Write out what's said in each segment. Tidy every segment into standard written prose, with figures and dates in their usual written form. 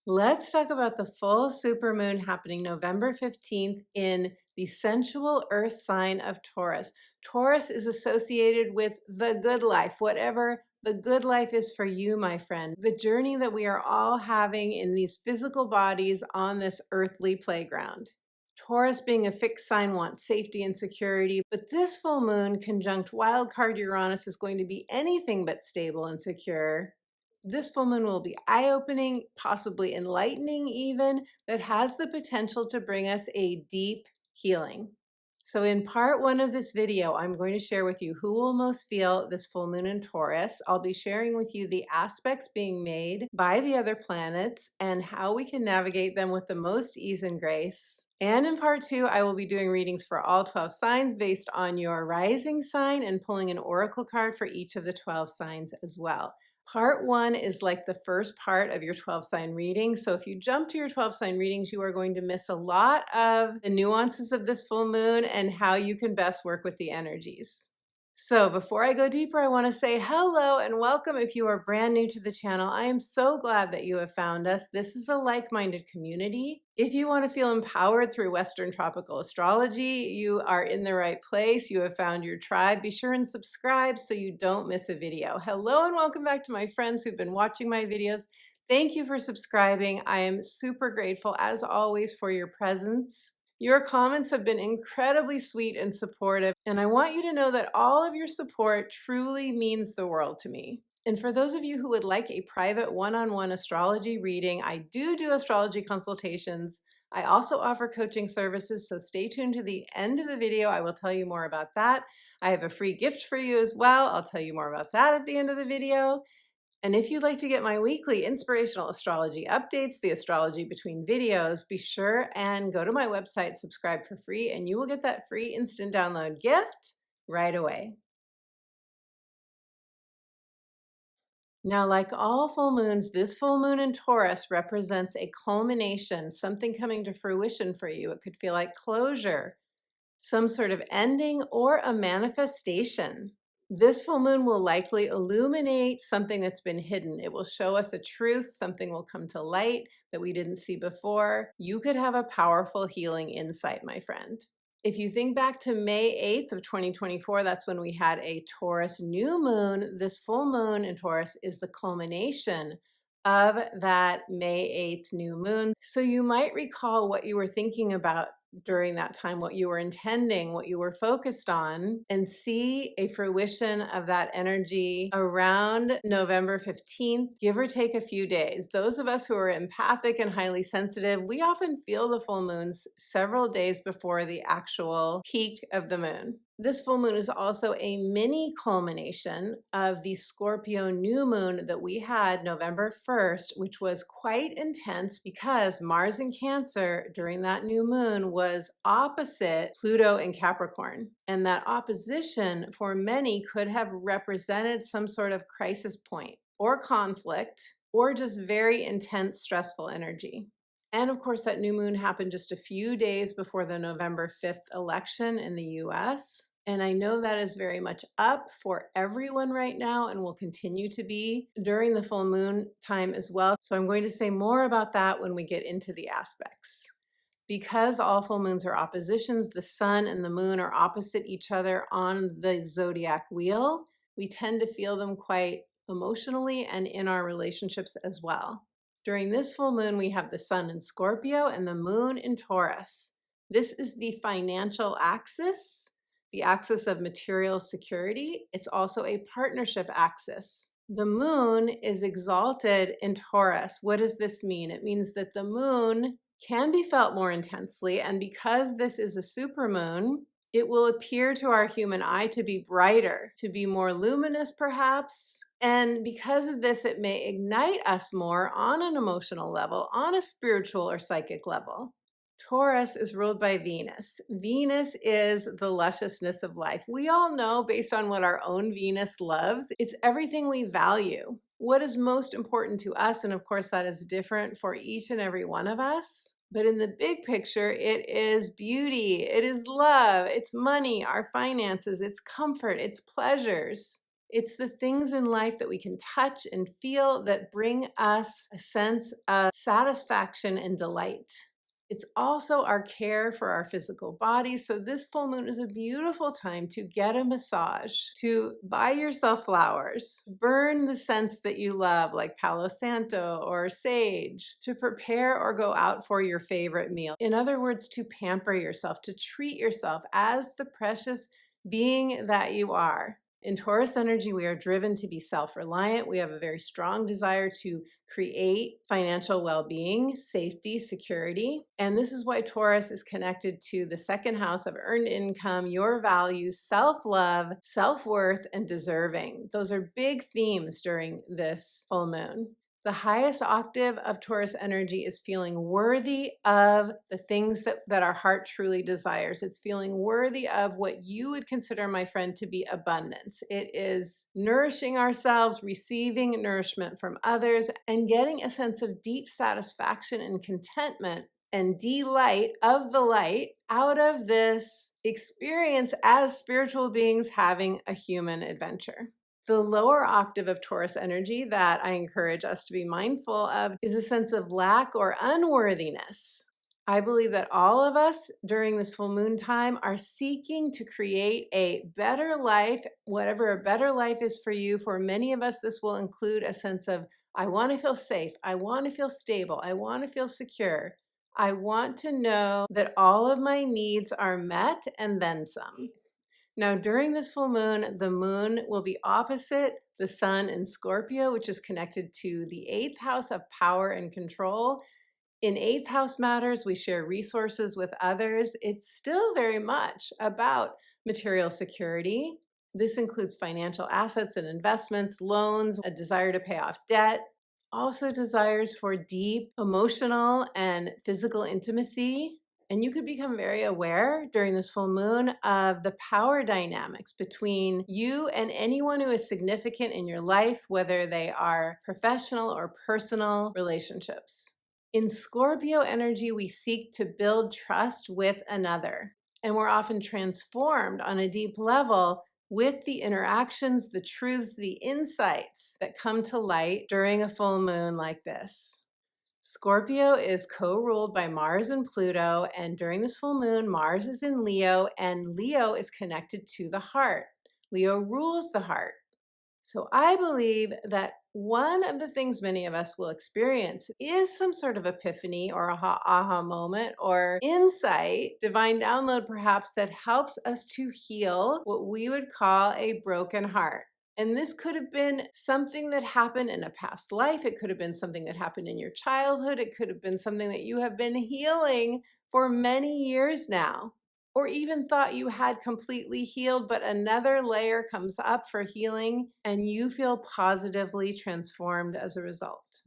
Let's talk about the full supermoon happening November 15th in the sensual earth sign of Taurus. Taurus is associated with the good life, whatever the good life is for you, my friend. The journey that we are all having in these physical bodies on this earthly playground. Taurus, being a fixed sign, wants safety and security, but this full moon conjunct wildcard Uranus is going to be anything but stable and secure. This full moon will be eye-opening, possibly enlightening even, that has the potential to bring us a deep healing. So in part one of this video, I'm going to share with you who will most feel this full moon in Taurus. I'll be sharing with you the aspects being made by the other planets and how we can navigate them with the most ease and grace. And in part two, I will be doing readings for all 12 signs based on your rising sign and pulling an oracle card for each of the 12 signs as well. Part one is like the first part of your 12 sign reading. So if you jump to your 12 sign readings, you are going to miss a lot of the nuances of this full moon and how you can best work with the energies. So before I go deeper, I want to say hello and welcome if you are brand new to the channel. I am so glad that you have found us. This is a like-minded community. If you want to feel empowered through Western tropical astrology, you are in the right place. You have found your tribe. Be sure and subscribe so you don't miss a video. Hello and welcome back to my friends who've been watching my videos. Thank you for subscribing. I am super grateful, as always, for your presence. Your comments have been incredibly sweet and supportive, and I want you to know that all of your support truly means the world to me. And for those of you who would like a private one-on-one astrology reading, I do astrology consultations. I also offer coaching services, so stay tuned to the end of the video. I will tell you more about that. I have a free gift for you as well. I'll tell you more about that at the end of the video. And if you'd like to get my weekly inspirational astrology updates, the astrology between videos, be sure and go to my website, subscribe for free, and you will get that free instant download gift right away. Now, like all full moons, this full moon in Taurus represents a culmination, something coming to fruition for you. It could feel like closure, some sort of ending, or a manifestation. This full moon will likely illuminate something that's been hidden. It will show us a truth, something will come to light that we didn't see before. You could have a powerful healing insight, my friend. If you think back to May 8th of 2024, that's when we had a Taurus new moon. This full moon in Taurus is the culmination of that May 8th new moon. So you might recall what you were thinking about during that time, what you were intending, what you were focused on, and see a fruition of that energy around November 15th, give or take a few days. Those of us who are empathic and highly sensitive, we often feel the full moons several days before the actual peak of the moon. This full moon is also a mini culmination of the Scorpio new moon that we had November 1st, which was quite intense because Mars in Cancer during that new moon was opposite Pluto in Capricorn. And that opposition for many could have represented some sort of crisis point or conflict or just very intense, stressful energy. And of course, that new moon happened just a few days before the November 5th election in the US. And I know that is very much up for everyone right now and will continue to be during the full moon time as well. So I'm going to say more about that when we get into the aspects. Because all full moons are oppositions, the sun and the moon are opposite each other on the zodiac wheel. We tend to feel them quite emotionally and in our relationships as well. During this full moon, we have the sun in Scorpio and the moon in Taurus. This is the financial axis, the axis of material security. It's also a partnership axis. The moon is exalted in Taurus. What does this mean? It means that the moon can be felt more intensely, and because this is a supermoon, it will appear to our human eye to be brighter, to be more luminous perhaps. And because of this, it may ignite us more on an emotional level, on a spiritual or psychic level. Taurus is ruled by Venus. Venus is the lusciousness of life. We all know, based on what our own Venus loves, it's everything we value. What is most important to us, and of course that is different for each and every one of us. But in the big picture, it is beauty, it is love, it's money, our finances, it's comfort, it's pleasures. It's the things in life that we can touch and feel that bring us a sense of satisfaction and delight. It's also our care for our physical bodies. So this full moon is a beautiful time to get a massage, to buy yourself flowers, burn the scents that you love, like Palo Santo or sage, to prepare or go out for your favorite meal. In other words, to pamper yourself, to treat yourself as the precious being that you are. In Taurus energy, we are driven to be self-reliant. We have a very strong desire to create financial well-being, safety, security. And this is why Taurus is connected to the second house of earned income, your values, self-love, self-worth, and deserving. Those are big themes during this full moon. The highest octave of Taurus energy is feeling worthy of the things that our heart truly desires. It's feeling worthy of what you would consider, my friend, to be abundance. It is nourishing ourselves, receiving nourishment from others, and getting a sense of deep satisfaction and contentment and delight of the light out of this experience as spiritual beings having a human adventure. The lower octave of Taurus energy that I encourage us to be mindful of is a sense of lack or unworthiness. I believe that all of us during this full moon time are seeking to create a better life, whatever a better life is for you. For many of us, this will include a sense of, I want to feel safe, I want to feel stable, I want to feel secure. I want to know that all of my needs are met and then some. Now, during this full moon, the moon will be opposite the sun in Scorpio, which is connected to the 8th house of power and control. In 8th house matters, we share resources with others. It's still very much about material security. This includes financial assets and investments, loans, a desire to pay off debt, also desires for deep emotional and physical intimacy. And you could become very aware during this full moon of the power dynamics between you and anyone who is significant in your life, whether they are professional or personal relationships. In Scorpio energy, we seek to build trust with another, and we're often transformed on a deep level with the interactions, the truths, the insights that come to light during a full moon like this. Scorpio is co-ruled by Mars and Pluto, and during this full moon, Mars is in Leo, and Leo is connected to the heart. Leo rules the heart. So I believe that one of the things many of us will experience is some sort of epiphany or aha moment or insight, divine download perhaps, that helps us to heal what we would call a broken heart. And this could have been something that happened in a past life. It could have been something that happened in your childhood. It could have been something that you have been healing for many years now, or even thought you had completely healed, but another layer comes up for healing and you feel positively transformed as a result.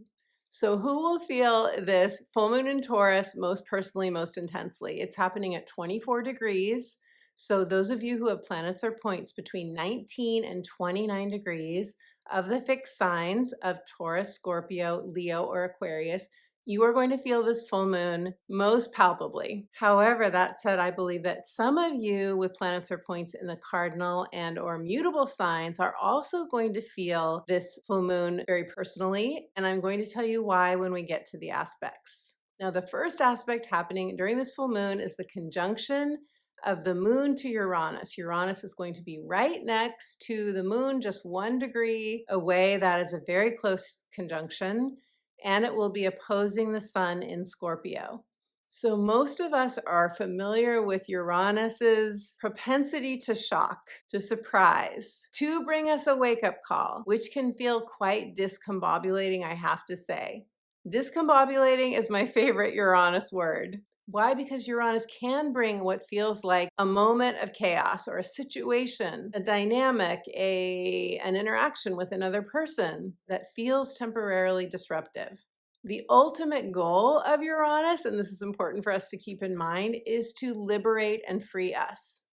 So who will feel this full moon in Taurus most personally, most intensely? It's happening at 24 degrees. So those of you who have planets or points between 19 and 29 degrees of the fixed signs of Taurus, Scorpio, Leo, or Aquarius, you are going to feel this full moon most palpably. However, that said, I believe that some of you with planets or points in the cardinal and or mutable signs are also going to feel this full moon very personally, and I'm going to tell you why when we get to the aspects. Now, the first aspect happening during this full moon is the conjunction of the moon to Uranus. Uranus is going to be right next to the moon, just 1 degree away. That is a very close conjunction, and it will be opposing the sun in Scorpio. So most of us are familiar with Uranus's propensity to shock, to surprise, to bring us a wake-up call, which can feel quite discombobulating, I have to say. Discombobulating is my favorite Uranus word. Why? Because Uranus can bring what feels like a moment of chaos or a situation, a dynamic, an interaction with another person that feels temporarily disruptive. The ultimate goal of Uranus, and this is important for us to keep in mind, is to liberate and free us.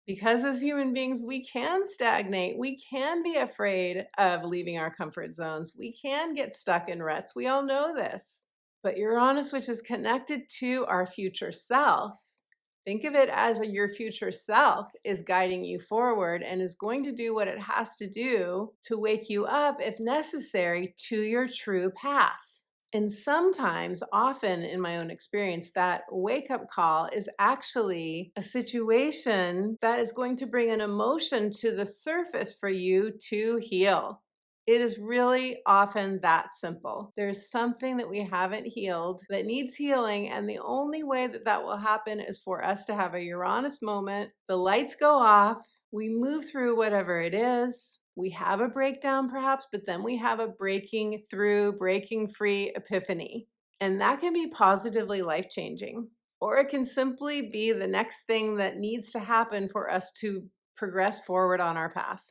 Because as human beings, we can stagnate. We can be afraid of leaving our comfort zones. We can get stuck in ruts. We all know this. But Uranus, which is connected to our future self, Think of it as your future self is guiding you forward and is going to do what it has to do to wake you up, if necessary, to your true path. And sometimes, often in my own experience, that wake up call is actually a situation that is going to bring an emotion to the surface for you to heal. It is really often that simple. There's something that we haven't healed that needs healing, and the only way that that will happen is for us to have a Uranus moment. The lights go off, we move through whatever it is. We have a breakdown perhaps, but then we have a breaking through, breaking free epiphany. And that can be positively life-changing. Or it can simply be the next thing that needs to happen for us to progress forward on our path.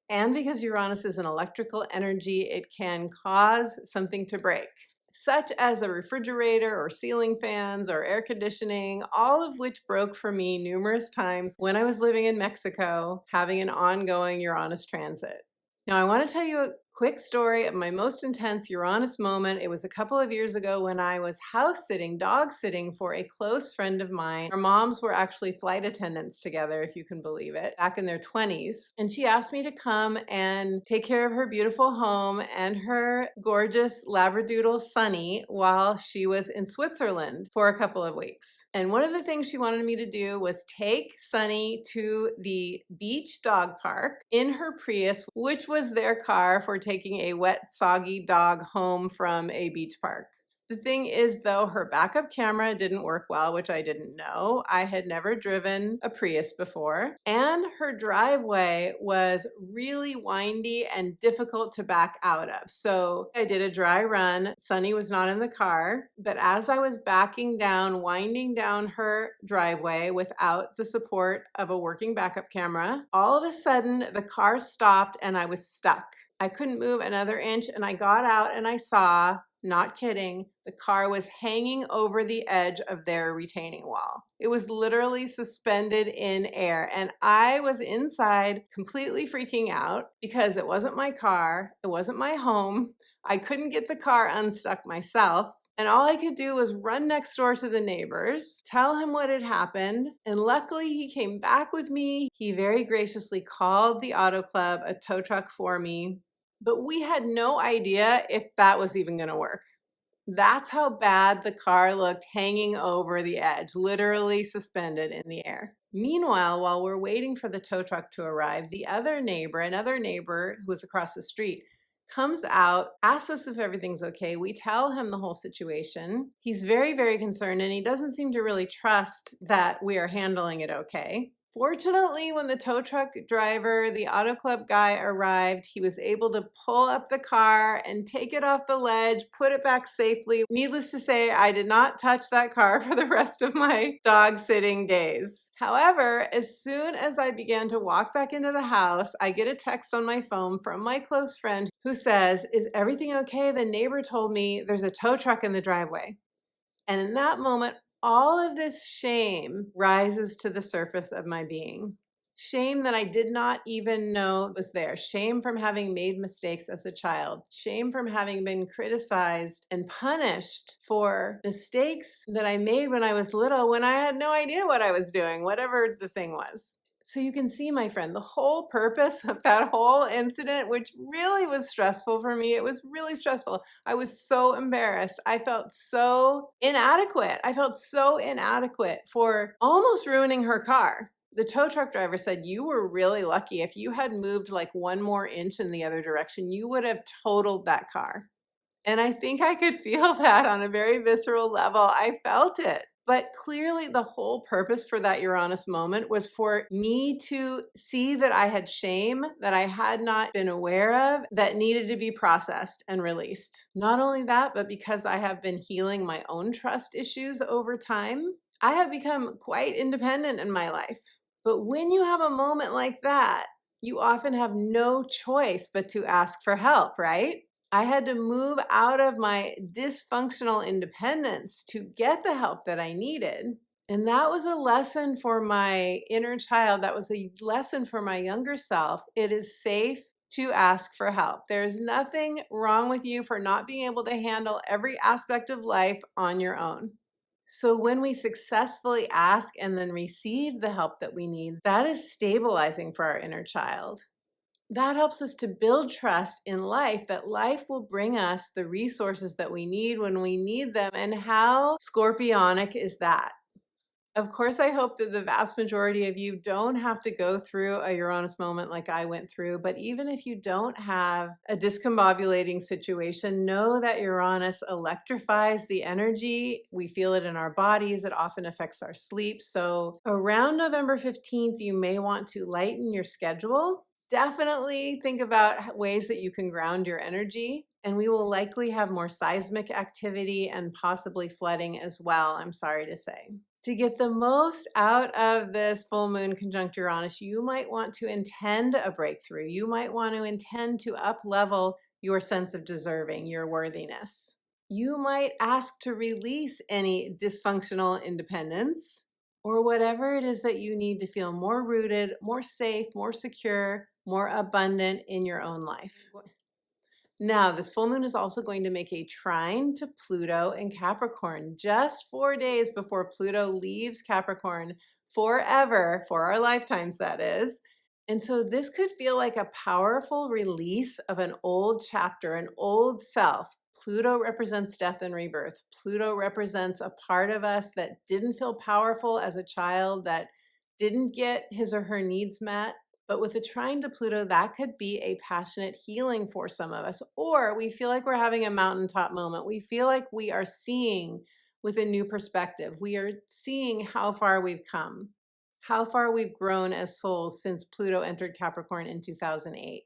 And because Uranus is an electrical energy, it can cause something to break, such as a refrigerator or ceiling fans or air conditioning, all of which broke for me numerous times when I was living in Mexico, having an ongoing Uranus transit. Now, I want to tell you a quick story of my most intense Uranus moment. It was a couple of years ago when I was house sitting, dog sitting for a close friend of mine. Our moms were actually flight attendants together, if you can believe it, back in their 20s. And she asked me to come and take care of her beautiful home and her gorgeous Labradoodle Sunny while she was in Switzerland for a couple of weeks. And one of the things she wanted me to do was take Sunny to the beach dog park in her Prius, which was their car for taking a wet, soggy dog home from a beach park. The thing is, though, her backup camera didn't work well, which I didn't know. I had never driven a Prius before, and her driveway was really windy and difficult to back out of. So I did a dry run. Sunny was not in the car, but as I was backing down, winding down her driveway without the support of a working backup camera, all of a sudden the car stopped and I was stuck. I couldn't move another inch, and I got out and I saw, not kidding, the car was hanging over the edge of their retaining wall. It was literally suspended in air, and I was inside completely freaking out because it wasn't my car, it wasn't my home. I couldn't get the car unstuck myself. And all I could do was run next door to the neighbors, tell him what had happened. And luckily, he came back with me. He very graciously called the auto club, a tow truck for me. But we had no idea if that was even going to work. That's how bad the car looked, hanging over the edge, literally suspended in the air. Meanwhile, while we're waiting for the tow truck to arrive, the other neighbor, another neighbor who was across the street, comes out, asks us if everything's okay. We tell him the whole situation. He's very, very concerned, and he doesn't seem to really trust that we are handling it okay. Fortunately, when the tow truck driver, the auto club guy, arrived, he was able to pull up the car and take it off the ledge, put it back safely. Needless to say, I did not touch that car for the rest of my dog sitting days. However, as soon as I began to walk back into the house, I get a text on my phone from my close friend who says, "Is everything okay? The neighbor told me there's a tow truck in the driveway." And in that moment, all of this shame rises to the surface of my being. Shame that I did not even know was there. Shame from having made mistakes as a child. Shame from having been criticized and punished for mistakes that I made when I was little, when I had no idea what I was doing, whatever the thing was. So you can see, my friend, the whole purpose of that whole incident, which really was stressful for me. It was really stressful. I was so embarrassed. I felt so inadequate. I felt so inadequate for almost ruining her car. The tow truck driver said, "You were really lucky. If you had moved like one more inch in the other direction, you would have totaled that car." And I think I could feel that on a very visceral level. I felt it. But clearly, the whole purpose for that Uranus moment was for me to see that I had shame that I had not been aware of that needed to be processed and released. Not only that, but because I have been healing my own trust issues over time, I have become quite independent in my life. But when you have a moment like that, you often have no choice but to ask for help, right? I had to move out of my dysfunctional independence to get the help that I needed. And that was a lesson for my inner child. That was a lesson for my younger self. It is safe to ask for help. There's nothing wrong with you for not being able to handle every aspect of life on your own. So when we successfully ask and then receive the help that we need, that is stabilizing for our inner child. That helps us to build trust in life, that life will bring us the resources that we need when we need them. And how scorpionic is that? Of course, I hope that the vast majority of you don't have to go through a Uranus moment like I went through. But even if you don't have a discombobulating situation, know that Uranus electrifies the energy. We feel it in our bodies. It often affects our sleep. So around November 15th, you may want to lighten your schedule. Definitely think about ways that you can ground your energy. And we will likely have more seismic activity and possibly flooding as well, I'm sorry to say. To get the most out of this full moon conjunct Uranus, you might want to intend a breakthrough. You might want to intend to up-level your sense of deserving, your worthiness. You might ask to release any dysfunctional independence or whatever it is that you need to feel more rooted, more safe, more secure, more abundant in your own life. Now, this full moon is also going to make a trine to Pluto in Capricorn just 4 days before Pluto leaves Capricorn forever, for our lifetimes, that is. And so this could feel like a powerful release of an old chapter, an old self. Pluto represents death and rebirth. Pluto represents a part of us that didn't feel powerful as a child, that didn't get his or her needs met. But with a trine to Pluto, that could be a passionate healing for some of us. Or we feel like we're having a mountaintop moment. We feel like we are seeing with a new perspective. We are seeing how far we've come, how far we've grown as souls since Pluto entered Capricorn in 2008.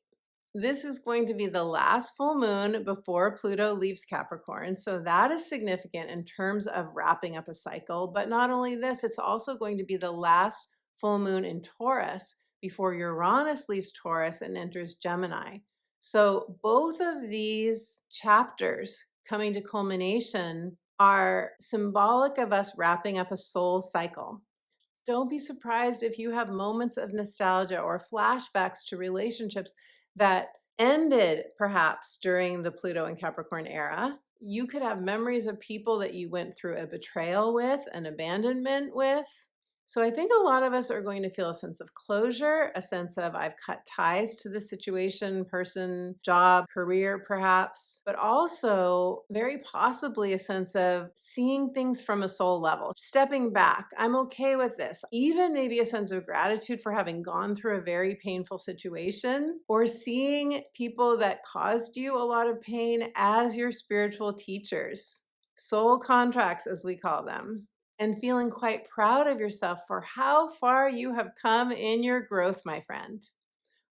This is going to be the last full moon before Pluto leaves Capricorn. So that is significant in terms of wrapping up a cycle. But not only this, it's also going to be the last full moon in Taurus before Uranus leaves Taurus and enters Gemini. So both of these chapters coming to culmination are symbolic of us wrapping up a soul cycle. Don't be surprised if you have moments of nostalgia or flashbacks to relationships that ended perhaps during the Pluto and Capricorn era. You could have memories of people that you went through a betrayal with, an abandonment with. So I think a lot of us are going to feel a sense of closure, a sense of I've cut ties to this situation, person, job, career perhaps, but also very possibly a sense of seeing things from a soul level, stepping back. I'm okay with this. Even maybe a sense of gratitude for having gone through a very painful situation, or seeing people that caused you a lot of pain as your spiritual teachers, soul contracts as we call them. And feeling quite proud of yourself for how far you have come in your growth, my friend.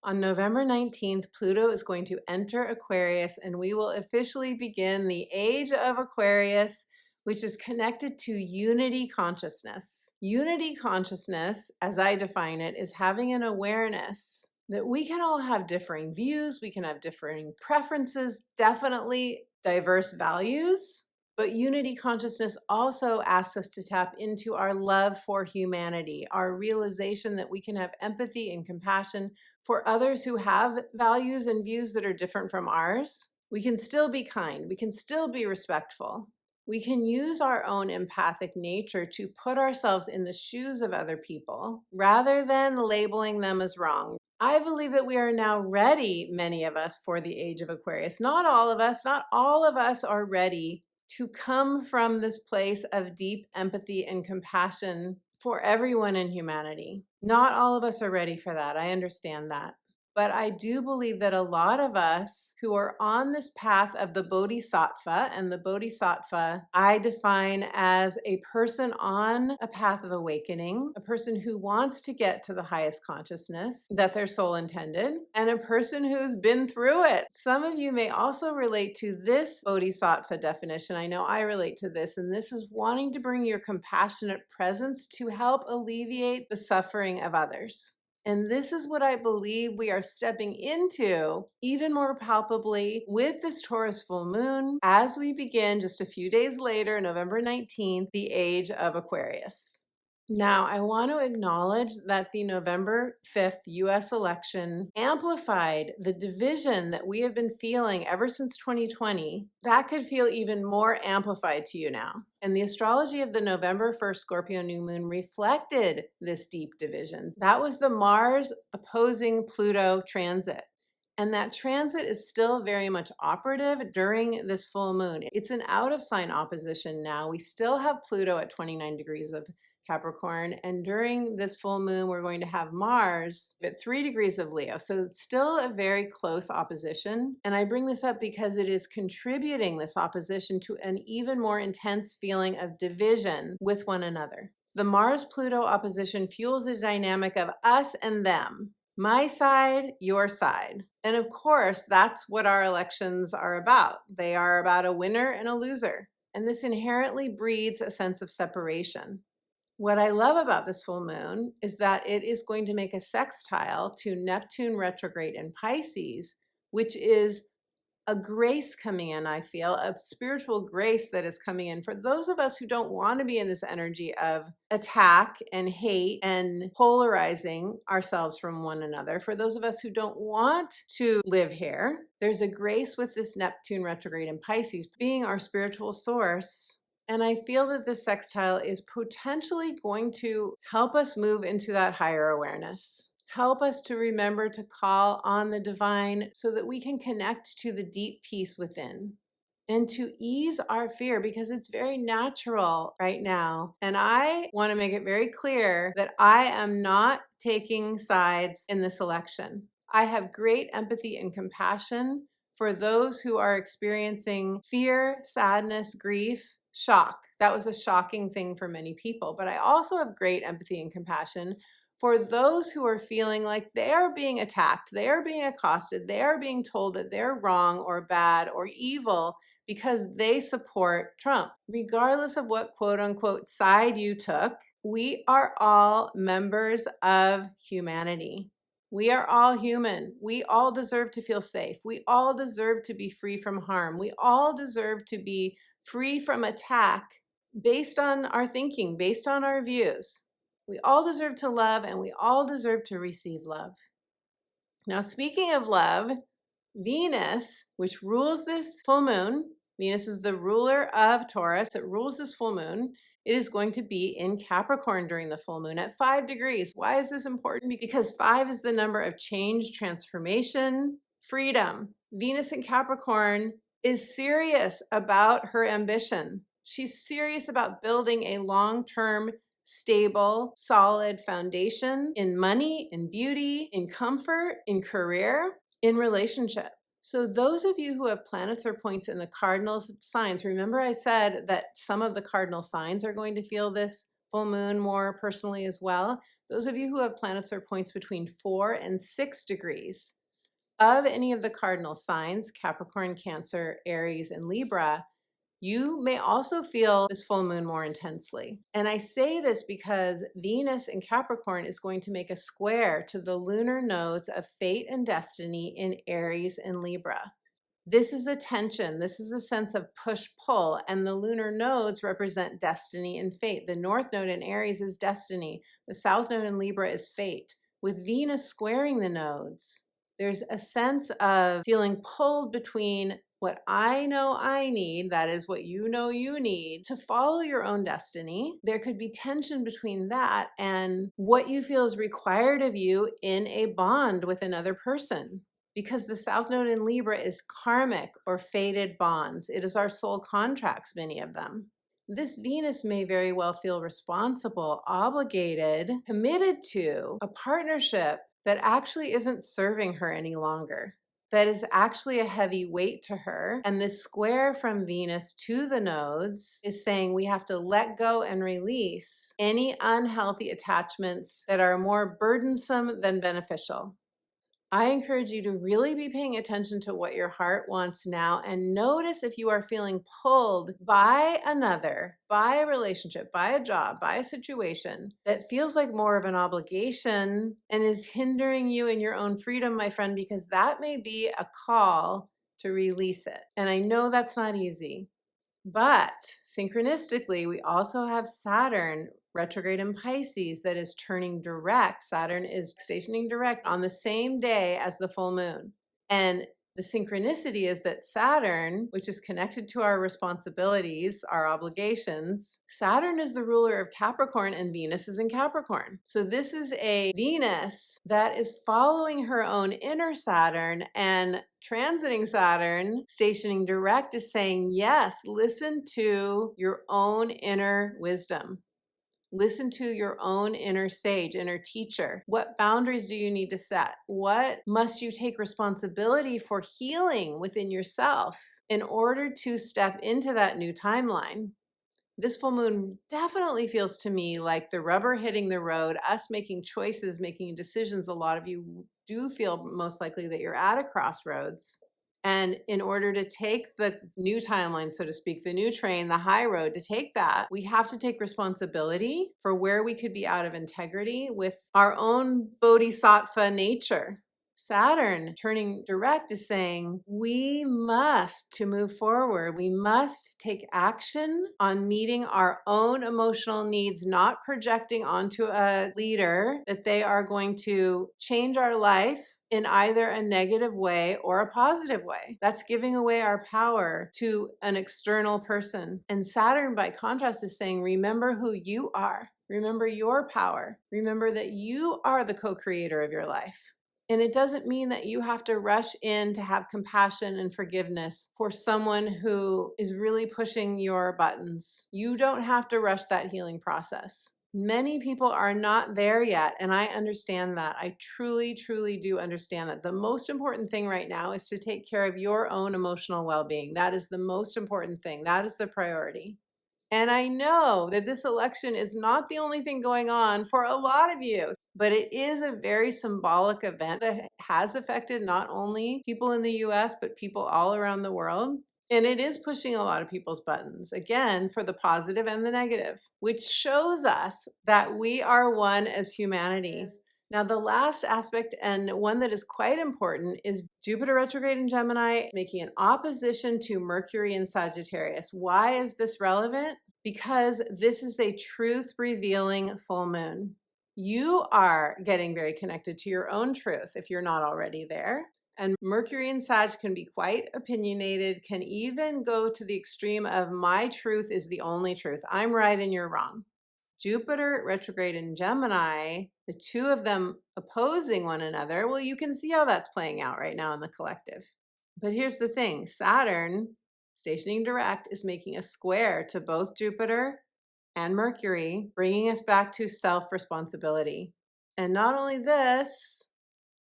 On November 19th, Pluto is going to enter Aquarius, and we will officially begin the age of Aquarius, which is connected to unity consciousness. Unity consciousness, as I define it, is having an awareness that we can all have differing views, we can have differing preferences, definitely diverse values. But unity consciousness also asks us to tap into our love for humanity, our realization that we can have empathy and compassion for others who have values and views that are different from ours. We can still be kind. We can still be respectful. We can use our own empathic nature to put ourselves in the shoes of other people rather than labeling them as wrong. I believe that we are now ready, many of us, for the age of Aquarius. Not all of us. Not all of us are ready to come from this place of deep empathy and compassion for everyone in humanity. Not all of us are ready for that. I understand that. But I do believe that a lot of us who are on this path of the Bodhisattva, and the Bodhisattva I define as a person on a path of awakening, a person who wants to get to the highest consciousness that their soul intended, and a person who's been through it. Some of you may also relate to this Bodhisattva definition. I know I relate to this, and this is wanting to bring your compassionate presence to help alleviate the suffering of others. And this is what I believe we are stepping into even more palpably with this Taurus full moon as we begin just a few days later, November 19th, the age of Aquarius. Now, I want to acknowledge that the November 5th US election amplified the division that we have been feeling ever since 2020. That could feel even more amplified to you now. And the astrology of the November 1st Scorpio new moon reflected this deep division. That was the Mars opposing Pluto transit. And that transit is still very much operative during this full moon. It's an out of sign opposition now. We still have Pluto at 29 degrees of Capricorn. And during this full moon, we're going to have Mars at 3 degrees of Leo. So it's still a very close opposition. And I bring this up because it is contributing, this opposition, to an even more intense feeling of division with one another. The Mars-Pluto opposition fuels the dynamic of us and them. My side, your side. And of course, that's what our elections are about. They are about a winner and a loser. And this inherently breeds a sense of separation. What I love about this full moon is that it is going to make a sextile to Neptune retrograde in Pisces, which is a grace coming in, I feel, of spiritual grace that is coming in for those of us who don't want to be in this energy of attack and hate and polarizing ourselves from one another. For those of us who don't want to live here, there's a grace with this Neptune retrograde in Pisces being our spiritual source. And I feel that this sextile is potentially going to help us move into that higher awareness. Help us to remember to call on the divine so that we can connect to the deep peace within and to ease our fear, because it's very natural right now. And I want to make it very clear that I am not taking sides in this election. I have great empathy and compassion for those who are experiencing fear, sadness, grief, shock. That was a shocking thing for many people. But I also have great empathy and compassion for those who are feeling like they are being attacked, they are being accosted, they are being told that they're wrong or bad or evil because they support Trump. Regardless of what quote unquote side you took, we are all members of humanity. We are all human. We all deserve to feel safe. We all deserve to be free from harm. We all deserve to be free from attack based on our thinking, based on our views. We all deserve to love, and we all deserve to receive love. Now, speaking of love, Venus, which rules this full moon, Venus is the ruler of Taurus, it rules this full moon. It is going to be in Capricorn during the full moon at 5 degrees. Why is this important? Because 5 is the number of change, transformation, freedom. Venus in Capricorn is serious about her ambition. She's serious about building a long-term, stable, solid foundation in money, in beauty, in comfort, in career, in relationship. So those of you who have planets or points in the cardinal signs, remember I said that some of the cardinal signs are going to feel this full moon more personally as well. Those of you who have planets or points between 4 and 6 degrees of any of the cardinal signs, Capricorn, Cancer, Aries, and Libra, you may also feel this full moon more intensely. And I say this because Venus in Capricorn is going to make a square to the lunar nodes of fate and destiny in Aries and Libra. This is a tension. This is a sense of push-pull, and the lunar nodes represent destiny and fate. The north node in Aries is destiny. The south node in Libra is fate. With Venus squaring the nodes, there's a sense of feeling pulled between what I know I need, that is what you know you need, to follow your own destiny. There could be tension between that and what you feel is required of you in a bond with another person. Because the South Node in Libra is karmic or fated bonds. It is our soul contracts, many of them. This Venus may very well feel responsible, obligated, committed to a partnership that actually isn't serving her any longer. That is actually a heavy weight to her. And this square from Venus to the nodes is saying we have to let go and release any unhealthy attachments that are more burdensome than beneficial. I encourage you to really be paying attention to what your heart wants now and notice if you are feeling pulled by another, by a relationship, by a job, by a situation that feels like more of an obligation and is hindering you in your own freedom, my friend, because that may be a call to release it. And I know that's not easy. But synchronistically, we also have Saturn retrograde in Pisces that is turning direct. Saturn is stationing direct on the same day as the full moon. And the synchronicity is that Saturn, which is connected to our responsibilities, our obligations, Saturn is the ruler of Capricorn and Venus is in Capricorn. So this is a Venus that is following her own inner Saturn, and transiting Saturn, stationing direct, is saying, yes, listen to your own inner wisdom. Listen to your own inner sage, inner teacher. What boundaries do you need to set? What must you take responsibility for healing within yourself in order to step into that new timeline? This full moon definitely feels to me like the rubber hitting the road, us making choices, making decisions. A lot of you do feel most likely that you're at a crossroads. And in order to take the new timeline, so to speak, the new train, the high road, to take that, we have to take responsibility for where we could be out of integrity with our own bodhisattva nature. Saturn turning direct is saying we must, to move forward, we must take action on meeting our own emotional needs, not projecting onto a leader that they are going to change our life in either a negative way or a positive way. That's giving away our power to an external person. And Saturn, by contrast, is saying, remember who you are. Remember your power. Remember that you are the co-creator of your life. And it doesn't mean that you have to rush in to have compassion and forgiveness for someone who is really pushing your buttons. You don't have to rush that healing process. Many people are not there yet, and I understand that. I truly, truly do understand that. The most important thing right now is to take care of your own emotional well-being. That is the most important thing. That is the priority. And I know that this election is not the only thing going on for a lot of you, but it is a very symbolic event that has affected not only people in the US, but people all around the world. And it is pushing a lot of people's buttons, again, for the positive and the negative, which shows us that we are one as humanity. Now, the last aspect, and one that is quite important, is Jupiter retrograde in Gemini making an opposition to Mercury in Sagittarius. Why is this relevant? Because this is a truth-revealing full moon. You are getting very connected to your own truth if you're not already there. And Mercury in Sag can be quite opinionated, can even go to the extreme of my truth is the only truth. I'm right and you're wrong. Jupiter retrograde in Gemini, the two of them opposing one another, well, you can see how that's playing out right now in the collective. But here's the thing, Saturn, stationing direct, is making a square to both Jupiter and Mercury, bringing us back to self-responsibility. And not only this,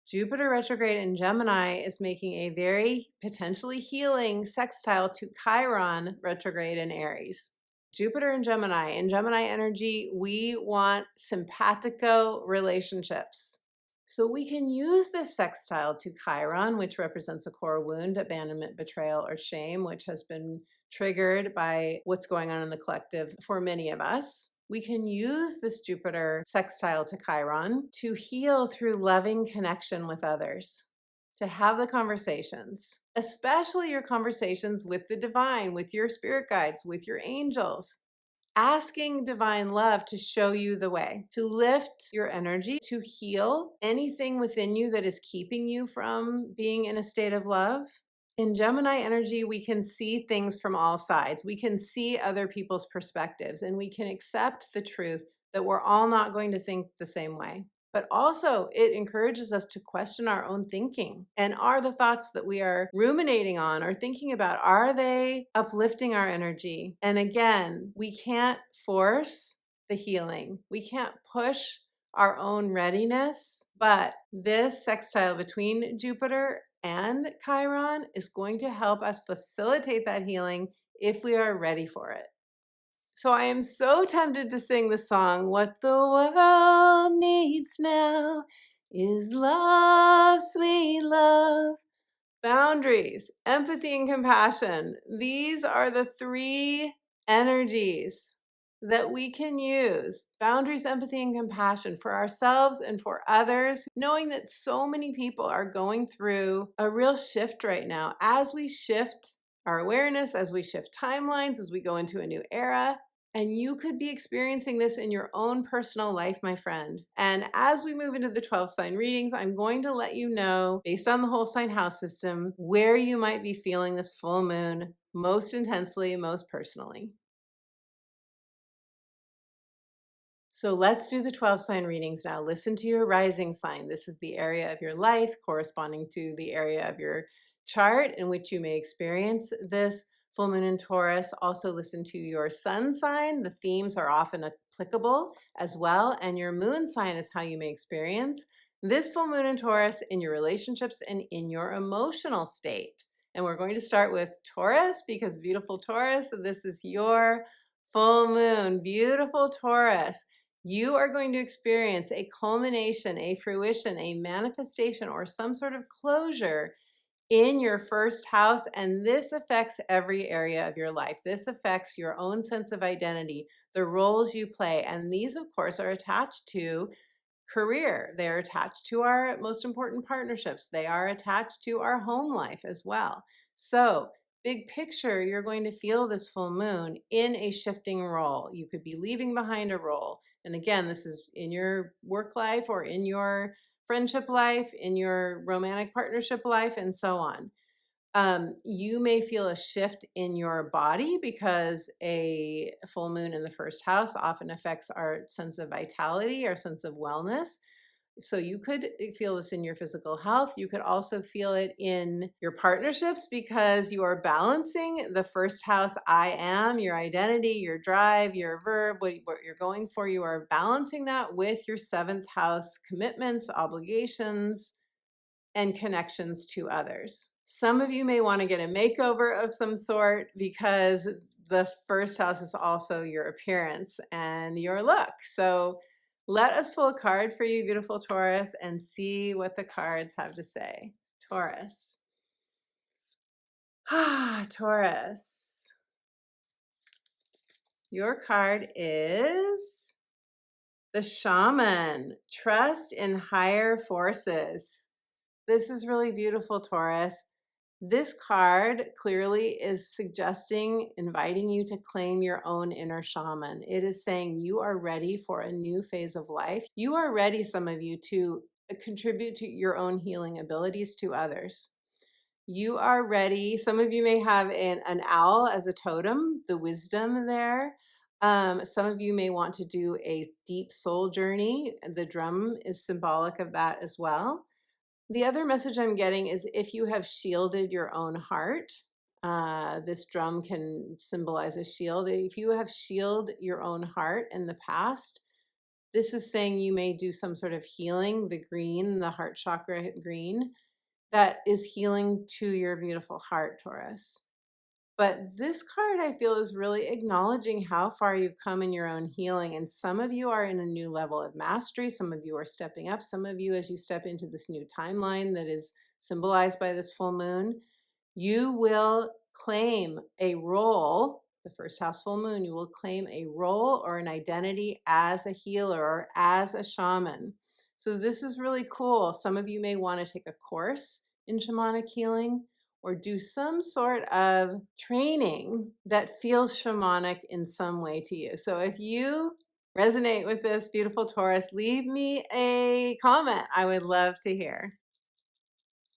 Jupiter retrograde in Gemini is making a very potentially healing sextile to Chiron retrograde in Aries. Jupiter and Gemini. In Gemini energy, we want simpatico relationships. So we can use this sextile to Chiron, which represents a core wound, abandonment, betrayal, or shame, which has been triggered by what's going on in the collective for many of us. We can use this Jupiter sextile to Chiron to heal through loving connection with others, to have the conversations, especially your conversations with the divine, with your spirit guides, with your angels, asking divine love to show you the way, to lift your energy, to heal anything within you that is keeping you from being in a state of love. In Gemini energy, we can see things from all sides. We can see other people's perspectives, and we can accept the truth that we're all not going to think the same way. But also, it encourages us to question our own thinking. And are the thoughts that we are ruminating on or thinking about, are they uplifting our energy? And again, we can't force the healing. We can't push our own readiness, but this sextile between Jupiter and Chiron is going to help us facilitate that healing if we are ready for it. So I am so tempted to sing the song, "What the world needs now is love, sweet love." Boundaries, empathy, and compassion. These are the three energies that we can use. Boundaries, empathy, and compassion for ourselves and for others, knowing that so many people are going through a real shift right now. As we shift our awareness as we shift timelines, as we go into a new era. And you could be experiencing this in your own personal life, my friend. And as we move into the 12 sign readings, I'm going to let you know, based on the whole sign house system, where you might be feeling this full moon most intensely, most personally. So let's do the 12 sign readings now. Listen to your rising sign. This is the area of your life corresponding to the area of your chart in which you may experience this full moon in Taurus. Also listen to your sun sign. The themes are often applicable as well. And your moon sign is how you may experience this full moon in Taurus in your relationships and in your emotional state. And we're going to start with Taurus because beautiful Taurus, this is your full moon. Beautiful Taurus. You are going to experience a culmination, a fruition, a manifestation, or some sort of closure in your first house. And this affects every area of your life. This affects your own sense of identity, the roles you play. And these, of course, are attached to career. They're attached to our most important partnerships. They are attached to our home life as well. So, big picture, you're going to feel this full moon in a shifting role. You could be leaving behind a role. And again, this is in your work life or in your friendship life, in your romantic partnership life, and so on. You may feel a shift in your body because a full moon in the first house often affects our sense of vitality, our sense of wellness. So you could feel this in your physical health. You could also feel it in your partnerships because you are balancing the first house, I am, your identity, your drive, your verb, what you're going for. You are balancing that with your seventh house commitments, obligations, and connections to others. Some of you may want to get a makeover of some sort because the first house is also your appearance and your look. So let us pull a card for you, beautiful Taurus, and see what the cards have to say. Taurus. Taurus. Your card is the Shaman. Trust in higher forces. This is really beautiful, Taurus. This card clearly is suggesting, inviting you to claim your own inner shaman. It is saying you are ready for a new phase of life. You are ready, some of you, to contribute to your own healing abilities to others. You are ready. Some of you may have an owl as a totem, the wisdom there. Some of you may want to do a deep soul journey. The drum is symbolic of that as well. The other message I'm getting is if you have shielded your own heart, this drum can symbolize a shield. If you have shielded your own heart in the past, this is saying you may do some sort of healing, the green, the heart chakra green, that is healing to your beautiful heart, Taurus. But this card, I feel, is really acknowledging how far you've come in your own healing. And some of you are in a new level of mastery. Some of you are stepping up. Some of you, as you step into this new timeline that is symbolized by this full moon, you will claim a role, the first house full moon, you will claim a role or an identity as a healer or as a shaman. So this is really cool. Some of you may want to take a course in shamanic healing or do some sort of training that feels shamanic in some way to you. So if you resonate with this, beautiful Taurus, leave me a comment. I would love to hear.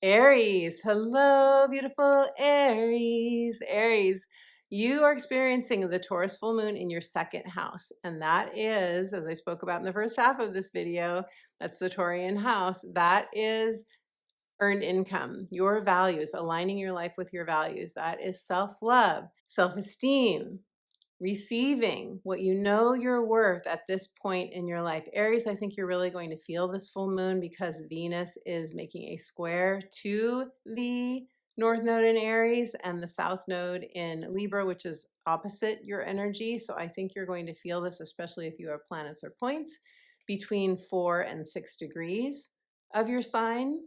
Aries, hello, beautiful Aries. Aries, you are experiencing the Taurus full moon in your second house. And that is, as I spoke about in the first half of this video, that's the Taurian house. That is earned income, your values, aligning your life with your values. That is self-love, self-esteem, receiving what you know you're worth at this point in your life. Aries, I think you're really going to feel this full moon because Venus is making a square to the North Node in Aries and the South Node in Libra, which is opposite your energy. So I think you're going to feel this, especially if you have planets or points between 4 and 6 degrees of your sign.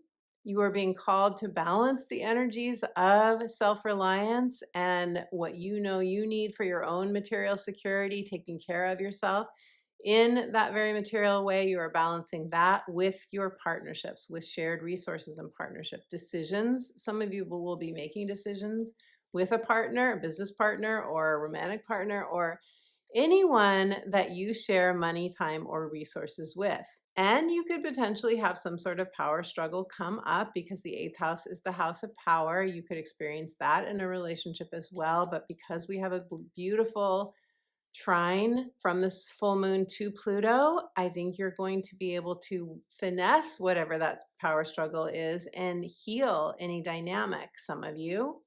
You are being called to balance the energies of self-reliance and what you know you need for your own material security, taking care of yourself. In that very material way, you are balancing that with your partnerships, with shared resources and partnership decisions. Some of you will be making decisions with a partner, a business partner, or a romantic partner, or anyone that you share money, time, or resources with. And you could potentially have some sort of power struggle come up because the eighth house is the house of power. You could experience that in a relationship as well. But because we have a beautiful trine from this full moon to Pluto, I think you're going to be able to finesse whatever that power struggle is and heal any dynamic, some of you,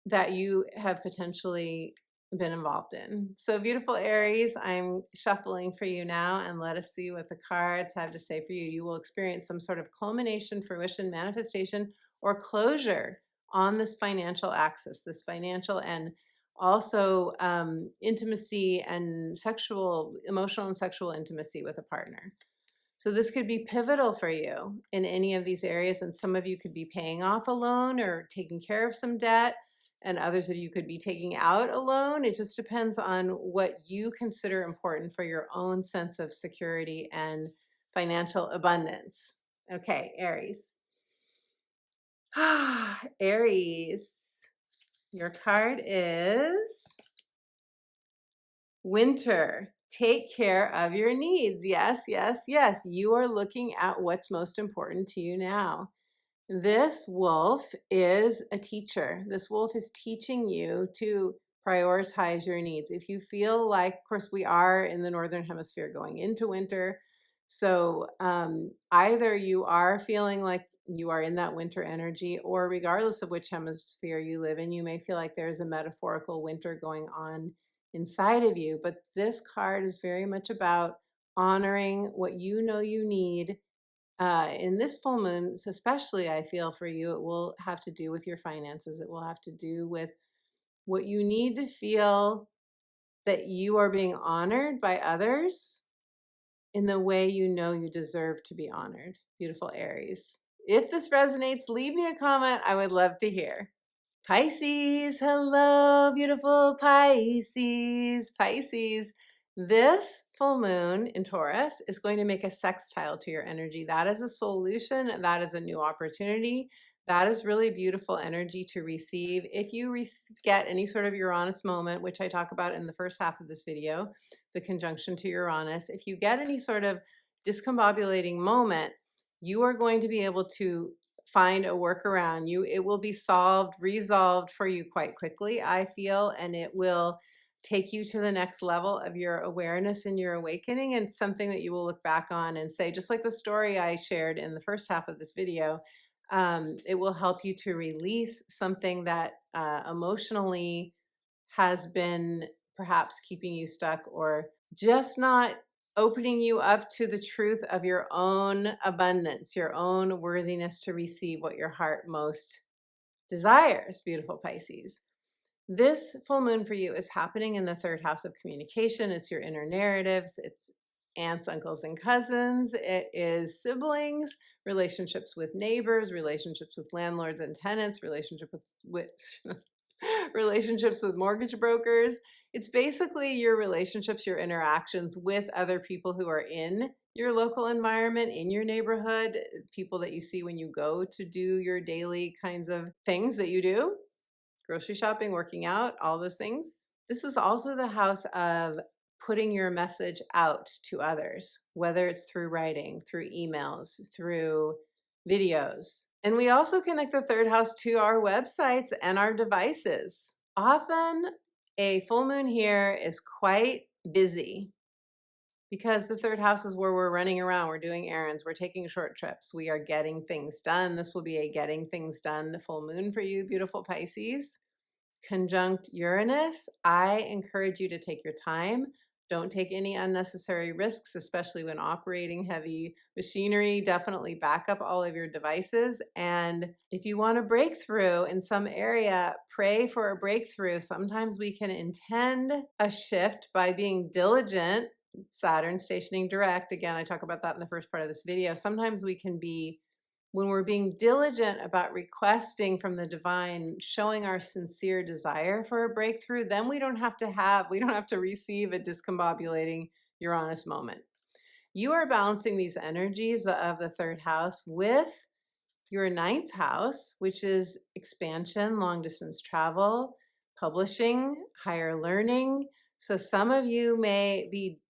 that you have potentially been involved in. So beautiful Aries, I'm shuffling for you now, and let us see what the cards have to say for you. You will experience some sort of culmination, fruition, manifestation, or closure on this financial axis, this financial and also intimacy and sexual, emotional and sexual intimacy with a partner. So this could be pivotal for you in any of these areas. And some of you could be paying off a loan or taking care of some debt, and others of you could be taking out a loan. It just depends on what you consider important for your own sense of security and financial abundance. Okay, Aries. Aries, your card is Winter. Take care of your needs. Yes, yes, yes. You are looking at what's most important to you now. This wolf is a teacher. This wolf is teaching you to prioritize your needs. If you feel like, of course, we are in the Northern Hemisphere going into winter. So either you are feeling like you are in that winter energy, or regardless of which hemisphere you live in, you may feel like there's a metaphorical winter going on inside of you. But this card is very much about honoring what you know you need. In this full moon, especially, I feel for you, it will have to do with your finances. It will have to do with what you need to feel that you are being honored by others in the way you know you deserve to be honored. Beautiful Aries. If this resonates, leave me a comment. I would love to hear. Pisces, hello, beautiful Pisces. Pisces, this full moon in Taurus is going to make a sextile to your energy. That is a solution. That is a new opportunity. That is really beautiful energy to receive. If you get any sort of Uranus moment, which I talk about in the first half of this video, the conjunction to Uranus, if you get any sort of discombobulating moment, you are going to be able to find a workaround. It will be resolved for you quite quickly, I feel, and it will take you to the next level of your awareness and your awakening, and something that you will look back on and say, just like the story I shared in the first half of this video, it will help you to release something that emotionally has been perhaps keeping you stuck, or just not opening you up to the truth of your own abundance, your own worthiness to receive what your heart most desires. Beautiful Pisces. This full moon for you is happening in the third house of communication. It's your inner narratives. It's aunts, uncles, and cousins. It is siblings, relationships with neighbors, relationships with landlords and tenants, relationships with mortgage brokers. It's basically your relationships, your interactions with other people who are in your local environment, in your neighborhood, people that you see when you go to do your daily kinds of things that you do, grocery shopping, working out, all those things. This is also the house of putting your message out to others, whether it's through writing, through emails, through videos. And we also connect the third house to our websites and our devices. Often a full moon here is quite busy because the third house is where we're running around, we're doing errands, we're taking short trips, we are getting things done. This will be a getting things done full moon for you, beautiful Pisces. Conjunct Uranus, I encourage you to take your time. Don't take any unnecessary risks, especially when operating heavy machinery. Definitely back up all of your devices. And if you want a breakthrough in some area, pray for a breakthrough. Sometimes we can intend a shift by being diligent. Saturn stationing direct. Again, I talk about that in the first part of this video. Sometimes we can be, when we're being diligent about requesting from the divine, showing our sincere desire for a breakthrough, then we don't have to receive a discombobulating Uranus moment. You are balancing these energies of the third house with your ninth house, which is expansion, long distance travel, publishing, higher learning. So some of you may be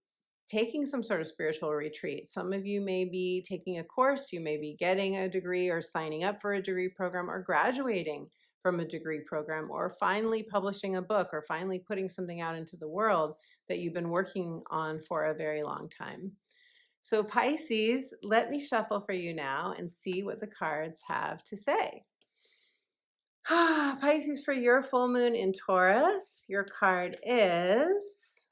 taking some sort of spiritual retreat. Some of you may be taking a course, you may be getting a degree or signing up for a degree program or graduating from a degree program or finally publishing a book or finally putting something out into the world that you've been working on for a very long time. So Pisces, let me shuffle for you now and see what the cards have to say. Pisces, for your full moon in Taurus, your card is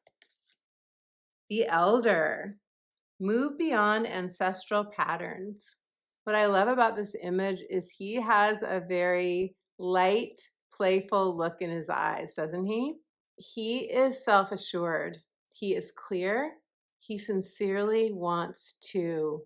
the Elder. Move beyond ancestral patterns. What I love about this image is he has a very light, playful look in his eyes, doesn't he? He is self-assured. He is clear. He sincerely wants to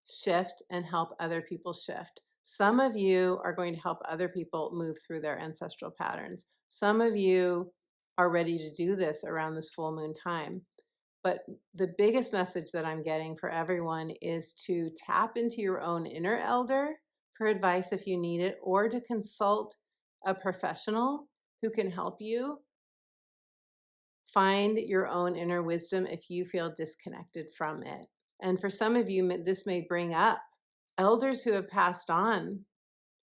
shift and help other people shift. Some of you are going to help other people move through their ancestral patterns. Some of you are ready to do this around this full moon time. But the biggest message that I'm getting for everyone is to tap into your own inner elder for advice if you need it, or to consult a professional who can help you find your own inner wisdom if you feel disconnected from it. And for some of you, this may bring up elders who have passed on,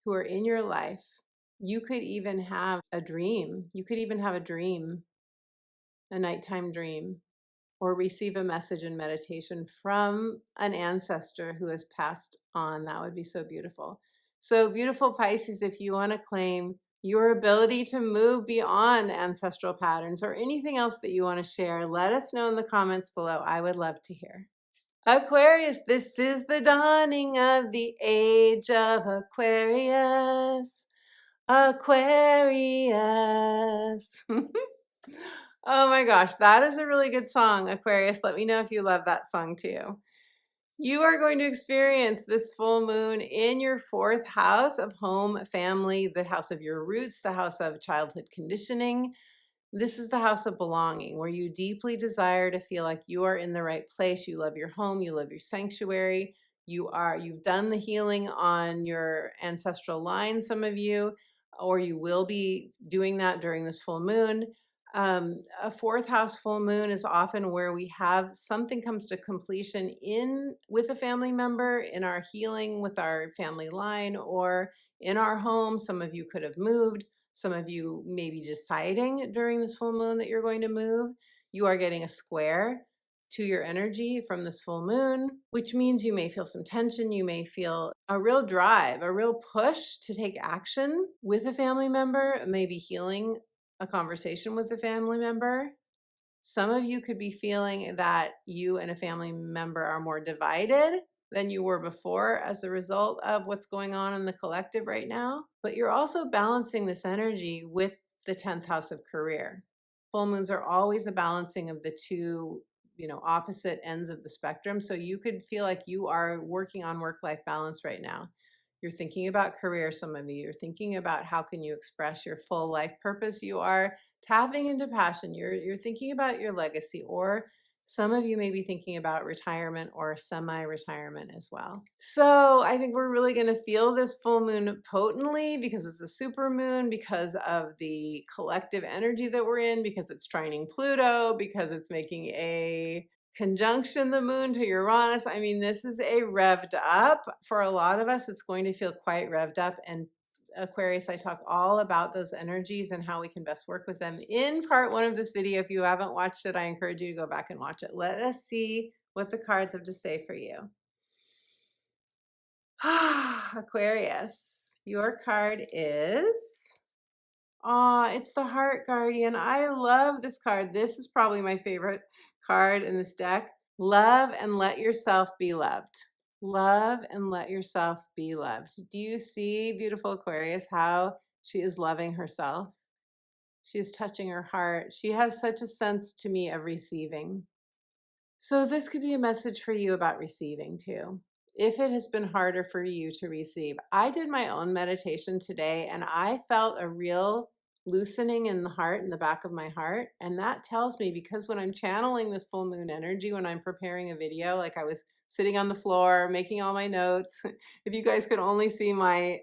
who are in your life. You could even have a dream. You could even have a dream, a nighttime dream, or receive a message in meditation from an ancestor who has passed on. That would be so beautiful. So beautiful, Pisces, if you want to claim your ability to move beyond ancestral patterns or anything else that you want to share, let us know in the comments below. I would love to hear. Aquarius, this is the dawning of the age of Aquarius. Aquarius. Oh my gosh, that is a really good song, Aquarius. Let me know if you love that song too. You are going to experience this full moon in your fourth house of home, family, the house of your roots, the house of childhood conditioning. This is the house of belonging, where you deeply desire to feel like you are in the right place. You love your home, you love your sanctuary. You've done the healing on your ancestral line, some of you, or you will be doing that during this full moon. A fourth house full moon is often where we have something comes to completion in with a family member, in our healing with our family line, or in our home. Some of you could have moved. Some of you may be deciding during this full moon that you're going to move. You are getting a square to your energy from this full moon, which means you may feel some tension. You may feel a real drive, a real push to take action with a family member, maybe healing a conversation with a family member. Some of you could be feeling that you and a family member are more divided than you were before as a result of what's going on in the collective right now. But you're also balancing this energy with the 10th house of career. Full moons are always a balancing of the two, opposite ends of the spectrum. So you could feel like you are working on work-life balance right now. You're thinking about career, some of you. You're thinking about how can you express your full life purpose. You are tapping into passion. You're thinking about your legacy, or some of you may be thinking about retirement or semi-retirement as well. So I think we're really going to feel this full moon potently because it's a super moon, because of the collective energy that we're in, because it's trining Pluto, because it's making a conjunction the moon to Uranus. I mean, this is a revved up. For a lot of us, it's going to feel quite revved up. And Aquarius, I talk all about those energies and how we can best work with them in part one of this video. If you haven't watched it, I encourage you to go back and watch it. Let us see what the cards have to say for you. Aquarius, your card is, it's the Heart Guardian. I love this card. This is probably my favorite card in this deck. Love and let yourself be loved. Love and let yourself be loved. Do you see, beautiful Aquarius, how she is loving herself? She is touching her heart. She has such a sense to me of receiving. So this could be a message for you about receiving too. If it has been harder for you to receive. I did my own meditation today and I felt a real loosening in the heart, in the back of my heart. And that tells me, because when I'm channeling this full moon energy, when I'm preparing a video, like I was sitting on the floor, making all my notes. If you guys could only see my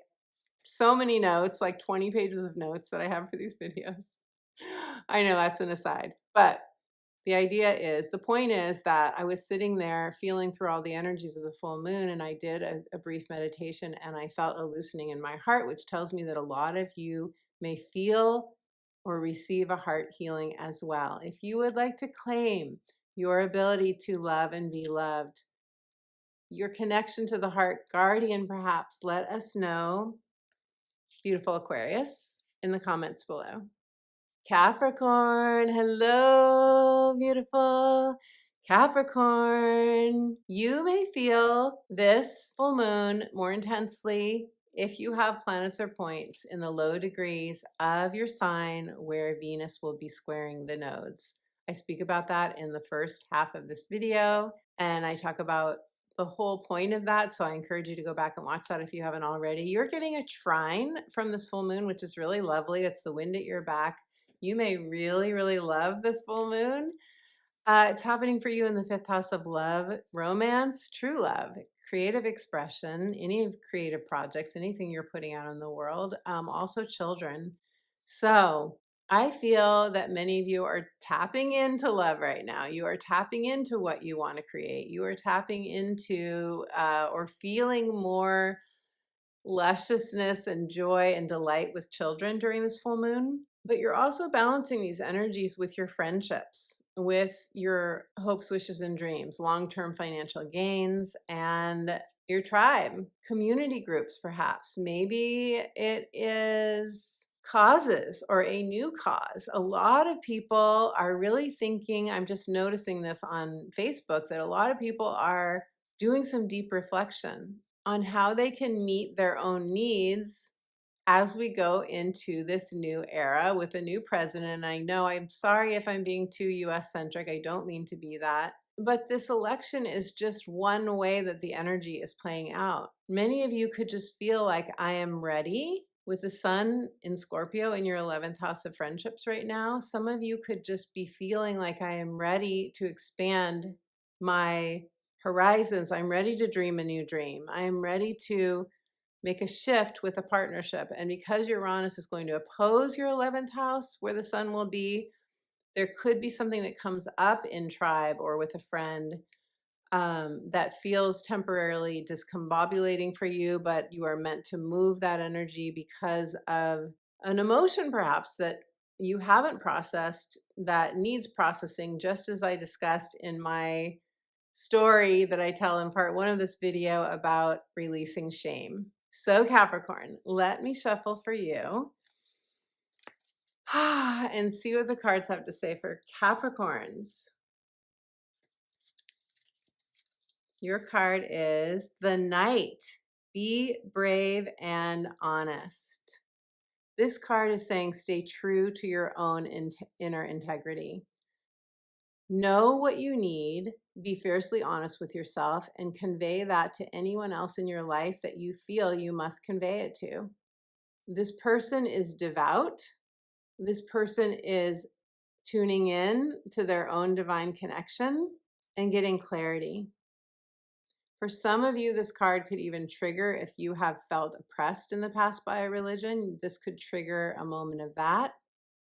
so many notes, like 20 pages of notes that I have for these videos. I know that's an aside, but the idea is, the point is that I was sitting there feeling through all the energies of the full moon, and I did a brief meditation, and I felt a loosening in my heart, which tells me that a lot of you may feel or receive a heart healing as well. If you would like to claim your ability to love and be loved, your connection to the heart guardian, perhaps, let us know, beautiful Aquarius, in the comments below. Capricorn, hello, beautiful Capricorn. You may feel this full moon more intensely if you have planets or points in the low degrees of your sign where Venus will be squaring the nodes. I speak about that in the first half of this video, and I talk about the whole point of that. So I encourage you to go back and watch that if you haven't already. You're getting a trine from this full moon, which is really lovely. It's the wind at your back. You may really, really love this full moon. It's happening for you in the 5th house of love, romance, true love, creative expression, any creative projects, anything you're putting out in the world, also children. So I feel that many of you are tapping into love right now. You are tapping into what you want to create. You are tapping into or feeling more lusciousness and joy and delight with children during this full moon. But you're also balancing these energies with your friendships, with your hopes, wishes, and dreams, long-term financial gains, and your tribe, community groups, perhaps. Maybe it is causes or a new cause. A lot of people are really thinking, I'm just noticing this on Facebook, that a lot of people are doing some deep reflection on how they can meet their own needs as we go into this new era with a new president. And I know, I'm sorry if I'm being too US centric. I don't mean to be that. But this election is just one way that the energy is playing out. Many of you could just feel like, I am ready. With the sun in Scorpio in your 11th house of friendships right now, some of you could just be feeling like, I am ready to expand my horizons. I'm ready to dream a new dream. I am ready to make a shift with a partnership. And because Uranus is going to oppose your 11th house where the sun will be, there could be something that comes up in tribe or with a friend that feels temporarily discombobulating for you, but you are meant to move that energy because of an emotion perhaps that you haven't processed that needs processing, just as I discussed in my story that I tell in part 1 of this video about releasing shame. So Capricorn, let me shuffle for you and see what the cards have to say for Capricorns. Your card is the Knight. Be brave and honest. This card is saying stay true to your own inner integrity. Know what you need, be fiercely honest with yourself, and convey that to anyone else in your life that you feel you must convey it to. This person is devout. This person is tuning in to their own divine connection and getting clarity. For some of you, this card could even trigger, if you have felt oppressed in the past by a religion, this could trigger a moment of that.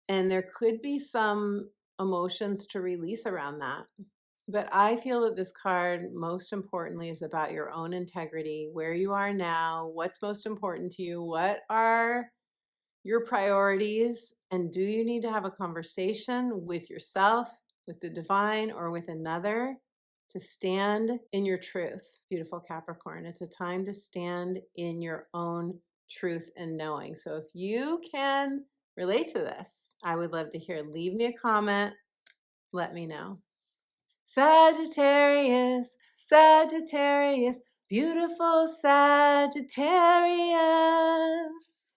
And there could be some emotions to release around that. But I feel that this card, most importantly, is about your own integrity, where you are now, what's most important to you, what are your priorities, and do you need to have a conversation with yourself, with the divine, or with another to stand in your truth? Beautiful Capricorn, it's a time to stand in your own truth and knowing. So if you can relate to this, I would love to hear. Leave me a comment. Let me know. Sagittarius, Sagittarius, beautiful Sagittarius.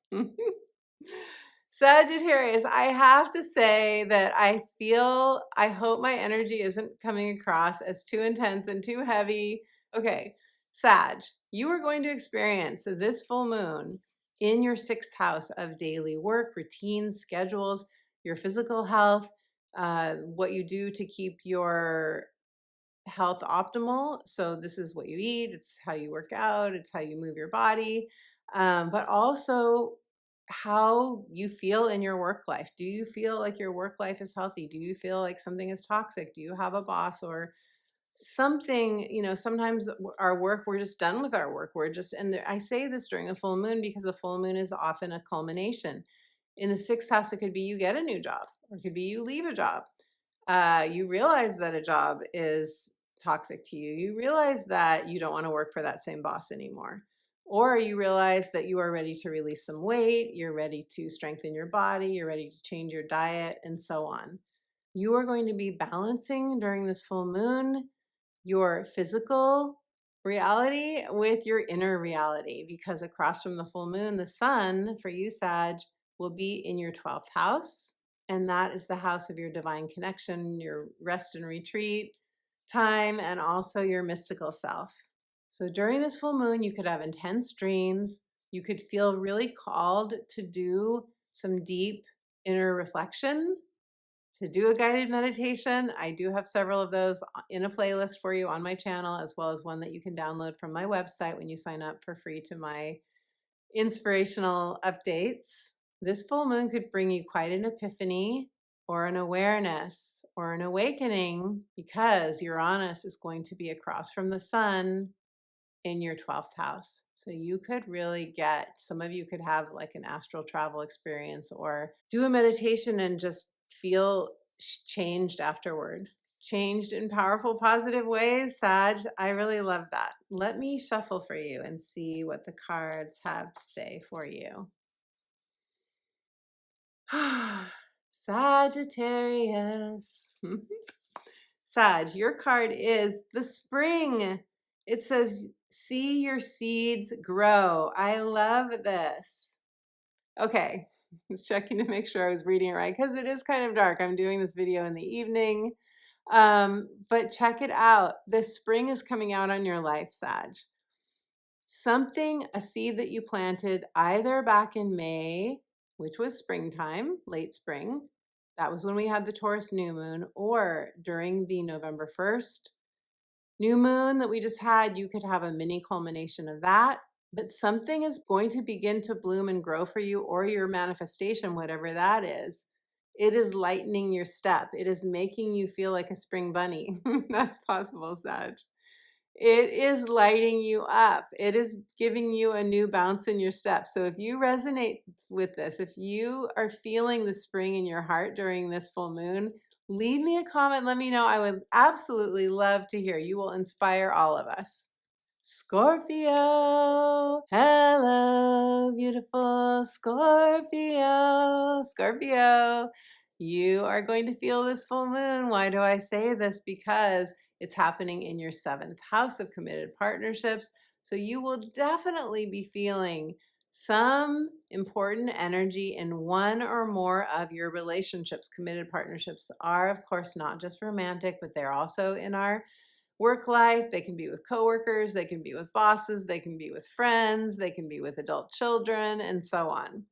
Sagittarius, I have to say that I hope my energy isn't coming across as too intense and too heavy. Okay, Sag, you are going to experience this full moon in your 6th house of daily work, routines, schedules, your physical health, what you do to keep your health optimal. So this is what you eat, it's how you work out, it's how you move your body, but also how you feel in your work life. Do you feel like your work life is healthy? Do you feel like something is toxic? Do you have a boss or something? Sometimes our work, we're just done with our work. And I say this during a full moon because a full moon is often a culmination. In the sixth house, it could be you get a new job, or it could be you leave a job. You realize that a job is toxic to you. You realize that you don't want to work for that same boss anymore. Or you realize that you are ready to release some weight, you're ready to strengthen your body, you're ready to change your diet, and so on. You are going to be balancing during this full moon your physical reality with your inner reality, because across from the full moon, the sun for you, Sag, will be in your 12th house. And that is the house of your divine connection, your rest and retreat time, and also your mystical self. So during this full moon, you could have intense dreams. You could feel really called to do some deep inner reflection, to do a guided meditation. I do have several of those in a playlist for you on my channel, as well as one that you can download from my website when you sign up for free to my inspirational updates. This full moon could bring you quite an epiphany or an awareness or an awakening, because Uranus is going to be across from the sun in your 12th house. So you could really some of you could have like an astral travel experience or do a meditation and just feel changed afterward. Changed in powerful, positive ways, Sag. I really love that. Let me shuffle for you and see what the cards have to say for you. Sagittarius. Sag, your card is the spring. It says, see your seeds grow. I love this. Okay, I was checking to make sure I was reading it right, because it is kind of dark. I'm doing this video in the evening. But check it out. The spring is coming out on your life, Sag. A seed that you planted either back in May, which was springtime, late spring. That was when we had the Taurus new moon, or during the November 1st new moon that we just had, you could have a mini culmination of that. But something is going to begin to bloom and grow for you, or your manifestation, whatever that is. It is lightening your step. It is making you feel like a spring bunny. That's possible, Sag. It is lighting you up. It is giving you a new bounce in your step. So if you resonate with this, if you are feeling the spring in your heart during this full moon, leave me a comment. Let me know. I would absolutely love to hear. You will inspire all of us. Scorpio. Hello, beautiful Scorpio. Scorpio, you are going to feel this full moon. Why do I say this? Because it's happening in your 7th house of committed partnerships. So you will definitely be feeling some important energy in one or more of your relationships. Committed partnerships are, of course, not just romantic, but they're also in our work life. They can be with coworkers, they can be with bosses, they can be with friends, they can be with adult children, and so on.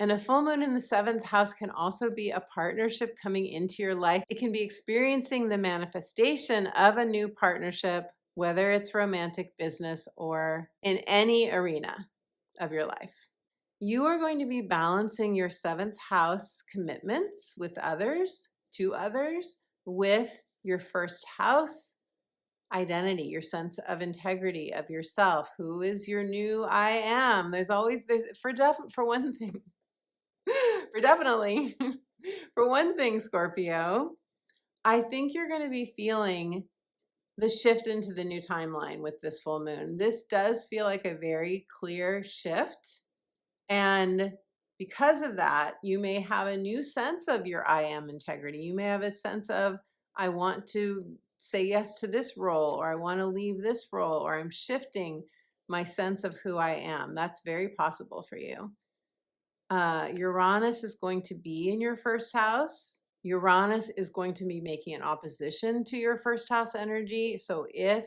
And a full moon in the 7th house can also be a partnership coming into your life. It can be experiencing the manifestation of a new partnership, whether it's romantic, business, or in any arena of your life. You are going to be balancing your 7th house commitments with others, to others, with your 1st house identity, your sense of integrity of yourself. Who is your new I am? There's for one thing. For definitely, for one thing, Scorpio, I think you're going to be feeling the shift into the new timeline with this full moon. This does feel like a very clear shift. And because of that, you may have a new sense of your I am integrity. You may have a sense of, I want to say yes to this role, or I want to leave this role, or I'm shifting my sense of who I am. That's very possible for you. Uranus is going to be in your 1st house. Uranus is going to be making an opposition to your 1st house energy. So if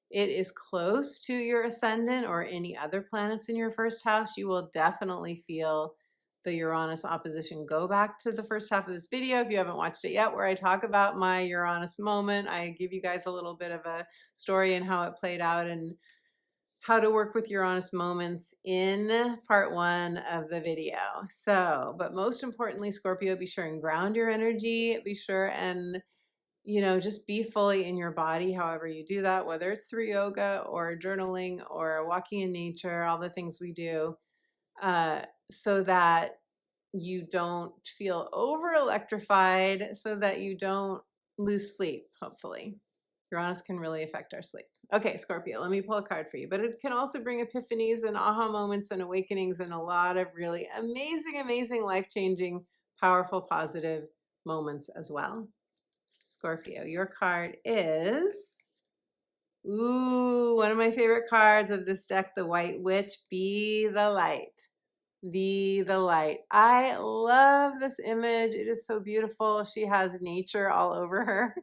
it is close to your ascendant or any other planets in your 1st house, you will definitely feel the Uranus opposition, go back to the first half of this video if you haven't watched it yet, where I talk about my Uranus moment. I give you guys a little bit of a story and how it played out and how to work with Uranus moments in part 1 of the video. So, but most importantly, Scorpio, be sure and ground your energy. Be sure and, you know, just be fully in your body, however you do that, whether it's through yoga or journaling or walking in nature, all the things we do, so that you don't feel over electrified, so that you don't lose sleep, hopefully. Uranus can really affect our sleep. Okay, Scorpio, let me pull a card for you. But it can also bring epiphanies and aha moments and awakenings and a lot of really amazing, amazing, life-changing, powerful, positive moments as well. Scorpio, your card is, ooh, one of my favorite cards of this deck, the White Witch. Be the light. Be the light. I love this image. It is so beautiful. She has nature all over her,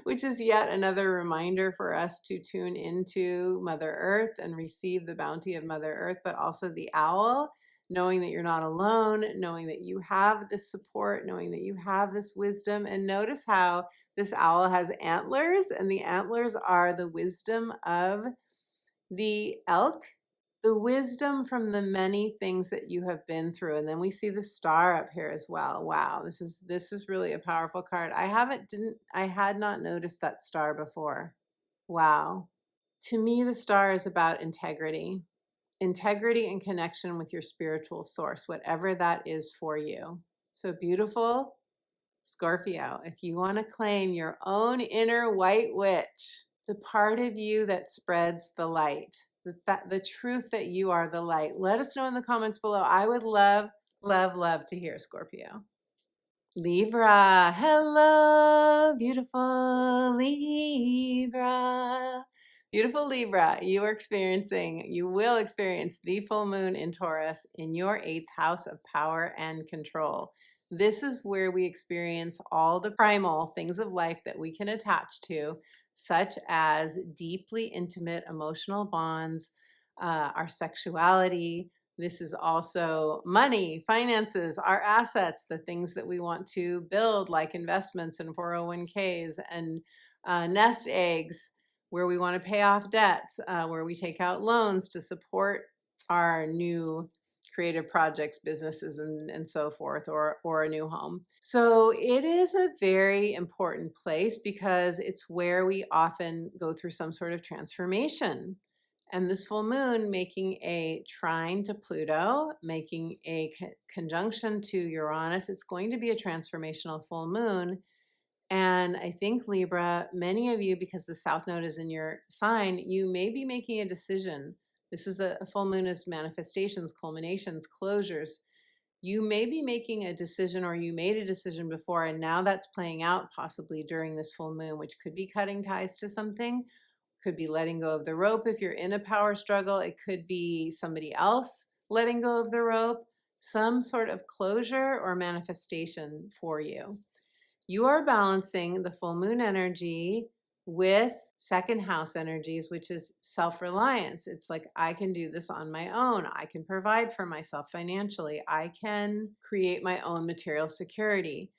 which is yet another reminder for us to tune into Mother Earth and receive the bounty of Mother Earth, but also the owl, knowing that you're not alone, knowing that you have this support, knowing that you have this wisdom. And notice how this owl has antlers, and the antlers are the wisdom of the elk, the wisdom from the many things that you have been through. And then we see the star up here as well. Wow, this is really a powerful card. I had not noticed that star before. Wow. To me, the star is about integrity. Integrity and connection with your spiritual source, whatever that is for you. So beautiful, Scorpio. If you want to claim your own inner white witch, the part of you that spreads the light, the truth that you are the light, let us know in the comments below. I would love, love, love to hear, Scorpio. Libra, hello, beautiful Libra. Beautiful Libra, you will experience the full moon in Taurus in your 8th house of power and control. This is where we experience all the primal things of life that we can attach to, such as deeply intimate emotional bonds, our sexuality. This is also money, finances, our assets, the things that we want to build, like investments and 401ks and nest eggs, where we want to pay off debts, where we take out loans to support our new creative projects, businesses, and so forth, or a new home. So it is a very important place because it's where we often go through some sort of transformation. And this full moon making a trine to Pluto, making a conjunction to Uranus, it's going to be a transformational full moon. And I think, Libra, many of you, because the South Node is in your sign, you may be making a decision. This is a full moon is manifestations, culminations, closures. You may be making a decision, or you made a decision before, and now that's playing out possibly during this full moon, which could be cutting ties to something, could be letting go of the rope if you're in a power struggle. It could be somebody else letting go of the rope, some sort of closure or manifestation for you. You are balancing the full moon energy with second house energies, which is self-reliance. It's like, I can do this on my own. I can provide for myself financially. I can create my own material security.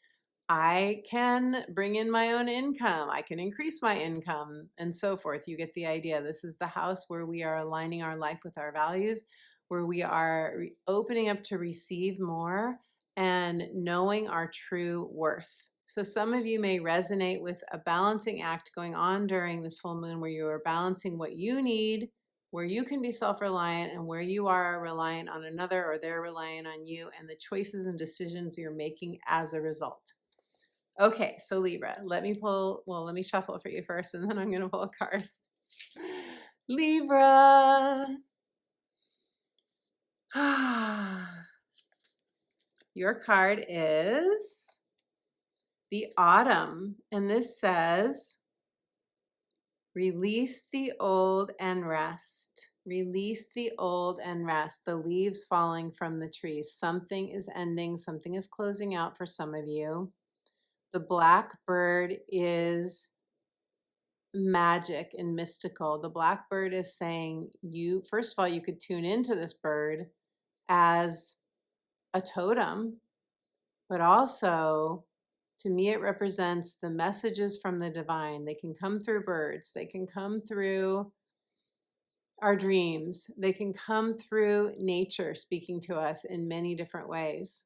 I can bring in my own income. I can increase my income, and so forth. You get the idea. This is the house where we are aligning our life with our values, where we are opening up to receive more and knowing our true worth. So some of you may resonate with a balancing act going on during this full moon, where you are balancing what you need, where you can be self-reliant, and where you are reliant on another, or they're relying on you, and the choices and decisions you're making as a result. Okay, so Libra, let me shuffle for you first, and then I'm going to pull a card. Libra. Your card is the Autumn, and this says, release the old and rest. Release the old and rest. The leaves falling from the trees. Something is ending. Something is closing out for some of you. The black bird is magic and mystical. The black bird is saying, first of all, you could tune into this bird as a totem, but also to me, it represents the messages from the divine. They can come through birds. They can come through our dreams. They can come through nature speaking to us in many different ways.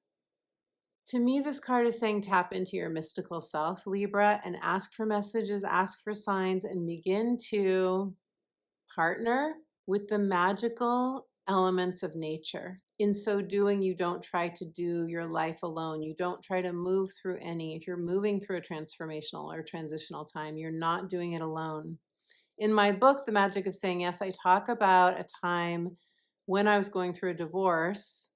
To me, this card is saying tap into your mystical self, Libra, and ask for messages, ask for signs, and begin to partner with the magical elements of nature. In so doing, you don't try to do your life alone. You don't try to move through any. If you're moving through a transformational or transitional time, you're not doing it alone. In my book, The Magic of Saying Yes, I talk about a time when I was going through a divorce.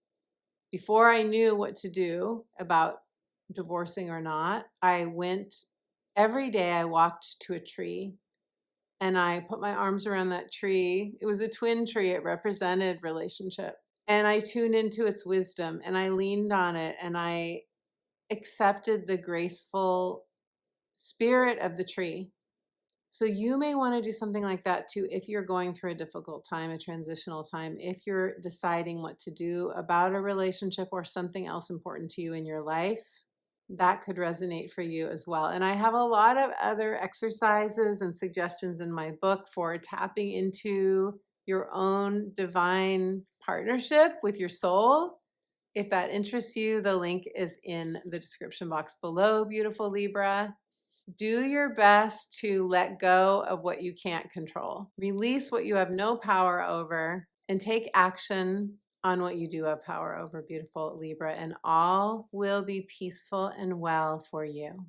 Before I knew what to do about divorcing or not, I went every day, I walked to a tree and I put my arms around that tree. It was a twin tree, it represented relationship. And I tuned into its wisdom and I leaned on it and I accepted the graceful spirit of the tree. So you may want to do something like that too if you're going through a difficult time, a transitional time, if you're deciding what to do about a relationship or something else important to you in your life. That could resonate for you as well. And I have a lot of other exercises and suggestions in my book for tapping into your own divine partnership with your soul. If that interests you, the link is in the description box below, beautiful Libra. Do your best to let go of what you can't control. Release what you have no power over and take action on what you do have power over, beautiful Libra, and all will be peaceful and well for you.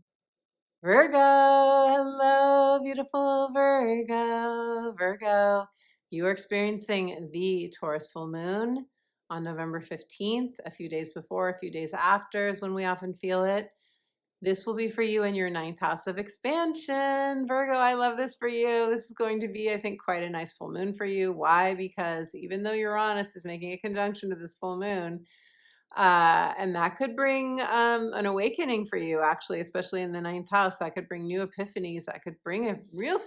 Virgo, hello, beautiful Virgo. Virgo, you are experiencing the Taurus full moon on November 15th, a few days before, a few days after is when we often feel it. This will be for you in your 9th house of expansion. Virgo, I love this for you. This is going to be, I think, quite a nice full moon for you. Why? Because even though Uranus is making a conjunction to this full moon, and that could bring an awakening for you, actually, especially in the 9th house. That could bring new epiphanies. That could bring a real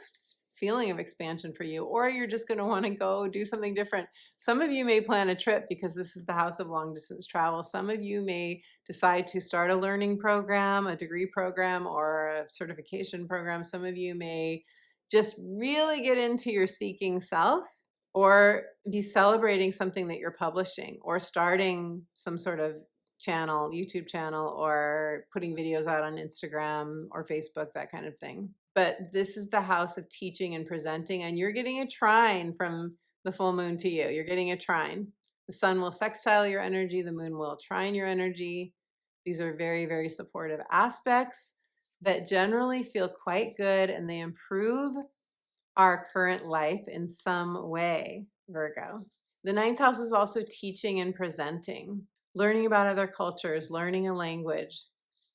feeling of expansion for you, or you're just going to want to go do something different. Some of you may plan a trip because this is the house of long distance travel. Some of you may decide to start a learning program, a degree program, or a certification program. Some of you may just really get into your seeking self, or be celebrating something that you're publishing, or starting some sort of channel, YouTube channel, or putting videos out on Instagram or Facebook, that kind of thing. But this is the house of teaching and presenting, and you're getting a trine from the full moon to you. You're getting a trine. The sun will sextile your energy. The moon will trine your energy. These are very, very supportive aspects that generally feel quite good, and they improve our current life in some way, Virgo. The 9th house is also teaching and presenting, learning about other cultures, learning a language.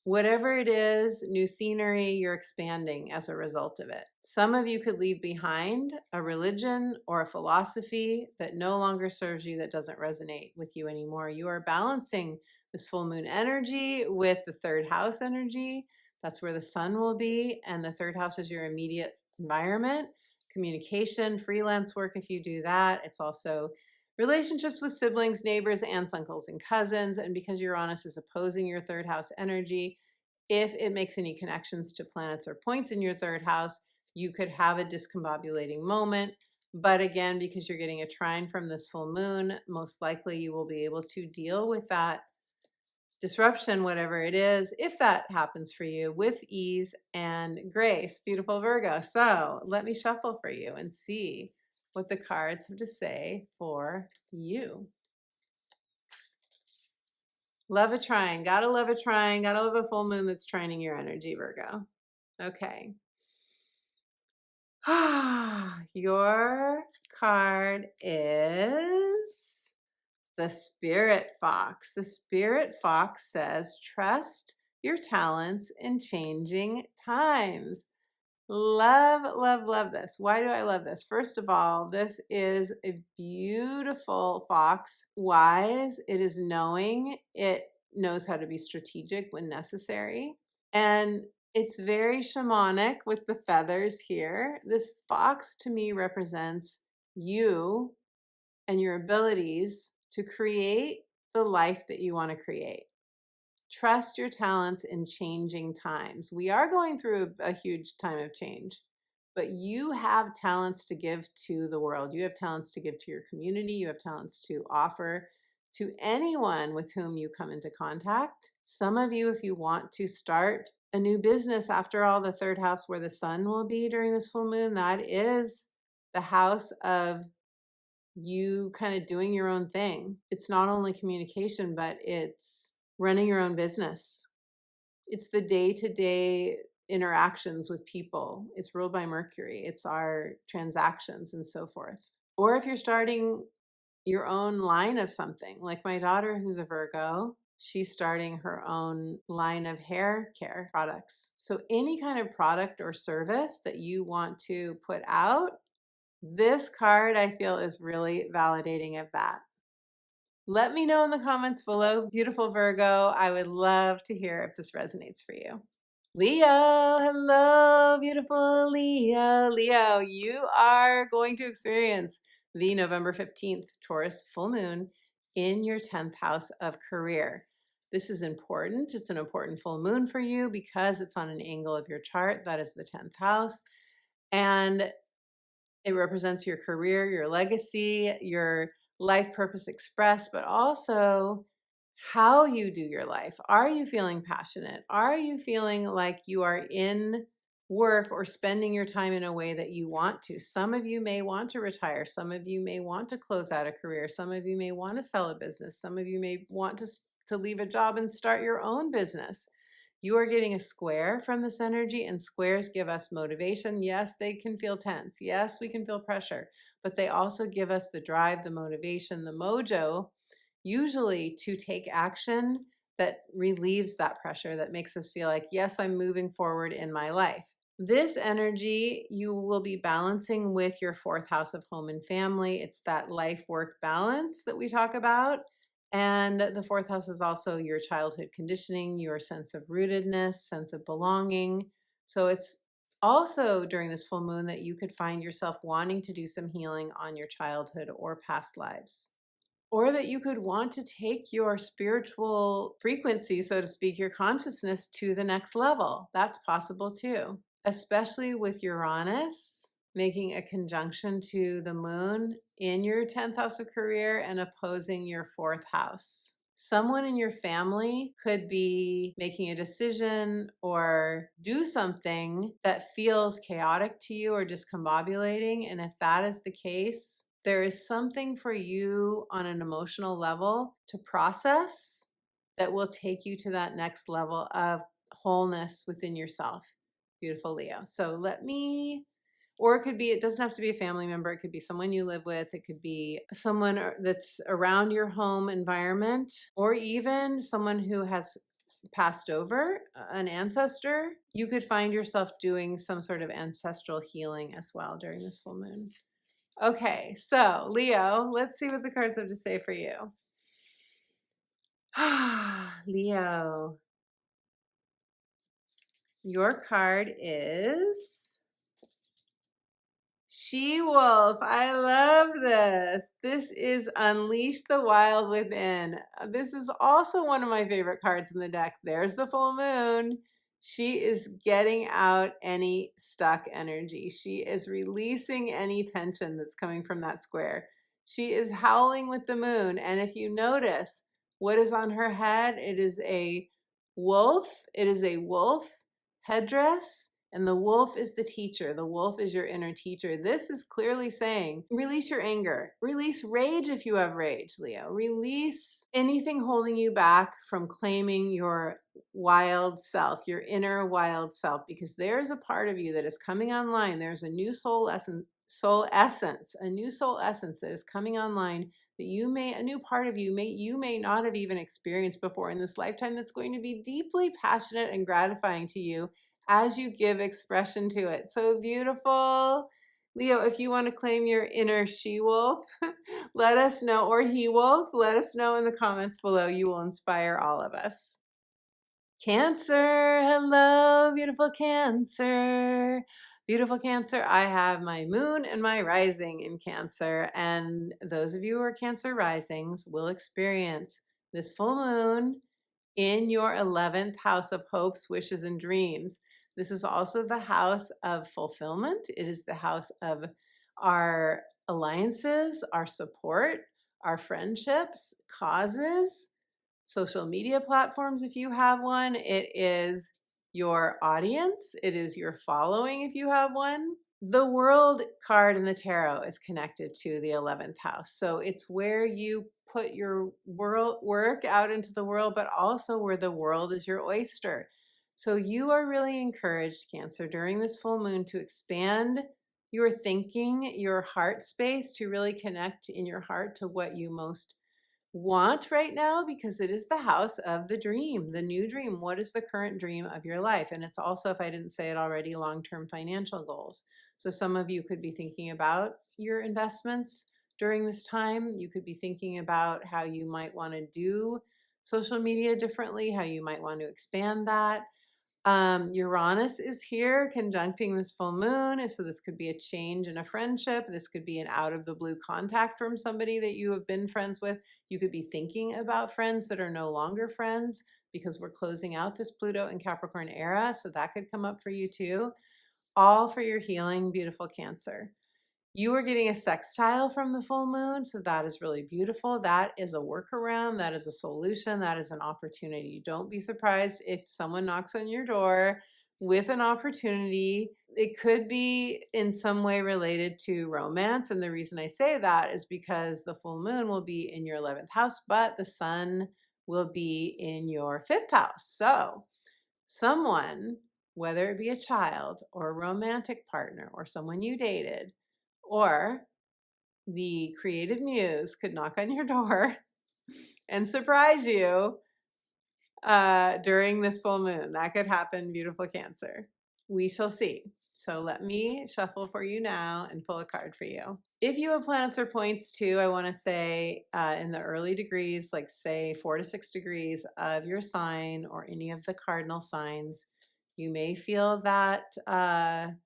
Whatever it is, new scenery, you're expanding as a result of it. Some of you could leave behind a religion or a philosophy that no longer serves you, that doesn't resonate with you anymore. You are balancing this full moon energy with the 3rd house energy. That's where the sun will be. And the 3rd house is your immediate environment, communication, freelance work if you do that. It's also relationships with siblings, neighbors, aunts, uncles, and cousins. And because Uranus is opposing your 3rd house energy, if it makes any connections to planets or points in your 3rd house, you could have a discombobulating moment. But again, because you're getting a trine from this full moon, most likely you will be able to deal with that disruption, whatever it is, if that happens for you, with ease and grace, beautiful Virgo. So let me shuffle for you and see what the cards have to say for you. Love a trine. Gotta love a trine. Gotta love a full moon that's trining your energy, Virgo. Okay. Your card is the Spirit Fox. The Spirit Fox says, trust your talents in changing times. Love, love, love this. Why do I love this? First of all, this is a beautiful fox. Wise. It is knowing. It knows how to be strategic when necessary. And it's very shamanic with the feathers here. This fox to me represents you and your abilities to create the life that you want to create. Trust your talents in changing times. We are going through a huge time of change, but you have talents to give to the world. You have talents to give to your community. You have talents to offer to anyone with whom you come into contact. Some of you, if you want to start a new business, after all, the third house where the sun will be during this full moon, that is the house of you kind of doing your own thing. It's not only communication, but it's running your own business. It's the day-to-day interactions with people. It's ruled by Mercury. It's our transactions and so forth. Or if you're starting your own line of something, like my daughter who's a Virgo, she's starting her own line of hair care products. So any kind of product or service that you want to put out, this card I feel is really validating of that. Let me know in the comments below, beautiful Virgo. I would love to hear if this resonates for you. Leo, hello, beautiful Leo. Leo, you are going to experience the November 15th Taurus full moon in your 10th house of career. This is important. It's an important full moon for you because it's on an angle of your chart. That is the 10th house. And it represents your career, your legacy, your life purpose expressed, but also how you do your life. Are you feeling passionate? Are you feeling like you are in work or spending your time in a way that you want to? Some of you may want to retire. Some of you may want to close out a career. Some of you may want to sell a business. Some of you may want to leave a job and start your own business. You are getting a square from this energy, and squares give us motivation. Yes, they can feel tense. Yes, we can feel pressure, but they also give us the drive, the motivation, the mojo, usually to take action that relieves that pressure, that makes us feel like, yes, I'm moving forward in my life. This energy you will be balancing with your fourth house of home and family. It's that life-work balance that we talk about. And the fourth house is also your childhood conditioning, your sense of rootedness, sense of belonging. So it's also during this full moon that you could find yourself wanting to do some healing on your childhood or past lives. Or that you could want to take your spiritual frequency, so to speak, your consciousness to the next level. That's possible too, especially with Uranus making a conjunction to the moon in your 10th house of career and opposing your fourth house. Someone in your family could be making a decision or do something that feels chaotic to you or discombobulating. And if that is the case, there is something for you on an emotional level to process that will take you to that next level of wholeness within yourself. Beautiful Leo. So or it could be, it doesn't have to be a family member. It could be someone you live with. It could be someone that's around your home environment, or even someone who has passed over, an ancestor. You could find yourself doing some sort of ancestral healing as well during this full moon. Okay, so Leo, let's see what the cards have to say for you. Leo, your card is She-Wolf. I love this. This is Unleash the Wild Within. This is also one of my favorite cards in the deck. There's the full moon. She is getting out any stuck energy. She is releasing any tension that's coming from that square. She is howling with the moon. And if you notice what is on her head, it is a wolf. It is a wolf headdress. And the wolf is the teacher. The wolf is your inner teacher. This is clearly saying, release your anger. Release rage if you have rage, Leo. Release anything holding you back from claiming your wild self, your inner wild self, because there's a part of you that is coming online. There's a new soul essence, a new soul essence that is coming online that a new part of you may not have even experienced before in this lifetime, that's going to be deeply passionate and gratifying to you as you give expression to it. So beautiful. Leo, if you want to claim your inner she-wolf, let us know, or he-wolf, let us know in the comments below. You will inspire all of us. Cancer, hello, beautiful Cancer. Beautiful Cancer, I have my moon and my rising in Cancer, and those of you who are Cancer risings will experience this full moon in your 11th house of hopes, wishes, and dreams. This is also the house of fulfillment. It is the house of our alliances, our support, our friendships, causes, social media platforms if you have one. It is your audience. It is your following if you have one. The World card in the tarot is connected to the 11th house. So it's where you put your work out into the world, but also where the world is your oyster. So you are really encouraged, Cancer, during this full moon to expand your thinking, your heart space, to really connect in your heart to what you most want right now, because it is the house of the dream, the new dream. What is the current dream of your life? And it's also, if I didn't say it already, long-term financial goals. So some of you could be thinking about your investments during this time. You could be thinking about how you might want to do social media differently, how you might want to expand that. Uranus is here conjuncting this full moon. So this could be a change in a friendship. This could be an out of the blue contact from somebody that you have been friends with. You could be thinking about friends that are no longer friends, because we're closing out this Pluto and Capricorn era. So that could come up for you too. All for your healing, beautiful Cancer. You are getting a sextile from the full moon, so that is really beautiful. That is a workaround. That is a solution. That is an opportunity. Don't be surprised if someone knocks on your door with an opportunity. It could be in some way related to romance. And the reason I say that is because the full moon will be in your 11th house, but the sun will be in your 5th house. So someone, whether it be a child or a romantic partner or someone you dated, or the creative muse, could knock on your door and surprise you during this full moon. That could happen, beautiful Cancer. We shall see. So let me shuffle for you now and pull a card for you. If you have planets or points too, I want to say in the early degrees, like say 4 to 6 degrees of your sign or any of the cardinal signs, you may feel that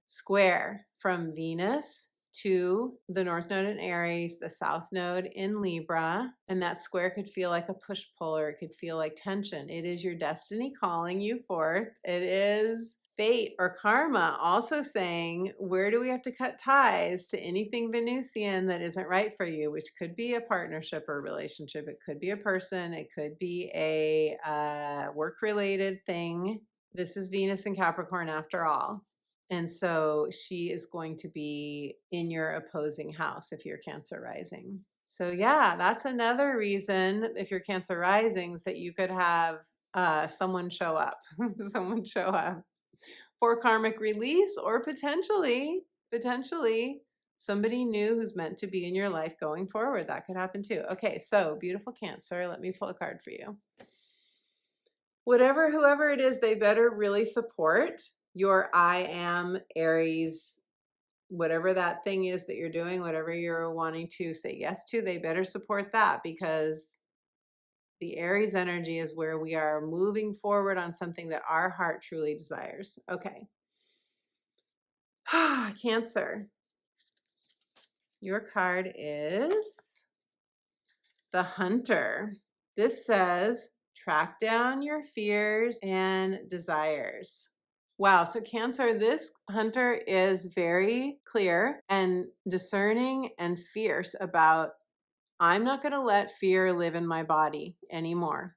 square from Venus to the North Node in Aries, the South Node in Libra, and that square could feel like a push-pull, or it could feel like tension. It is your destiny calling you forth. It is fate or karma also saying, where do we have to cut ties to anything Venusian that isn't right for you, which could be a partnership or relationship. It could be a person. It could be a work-related thing. This is Venus in Capricorn after all. And so she is going to be in your opposing house if you're Cancer rising. So yeah, that's another reason, if you're Cancer risings, that you could have someone show up, someone show up for karmic release, or potentially somebody new who's meant to be in your life going forward. That could happen too. Okay, so beautiful Cancer, let me pull a card for you. Whoever it is, they better really support your I am Aries, whatever that thing is that you're doing, whatever you're wanting to say yes to, they better support that, because the Aries energy is where we are moving forward on something that our heart truly desires. Okay. Cancer. Your card is the Hunter. This says, track down your fears and desires. Wow. So Cancer, this Hunter is very clear and discerning and fierce about, I'm not going to let fear live in my body anymore.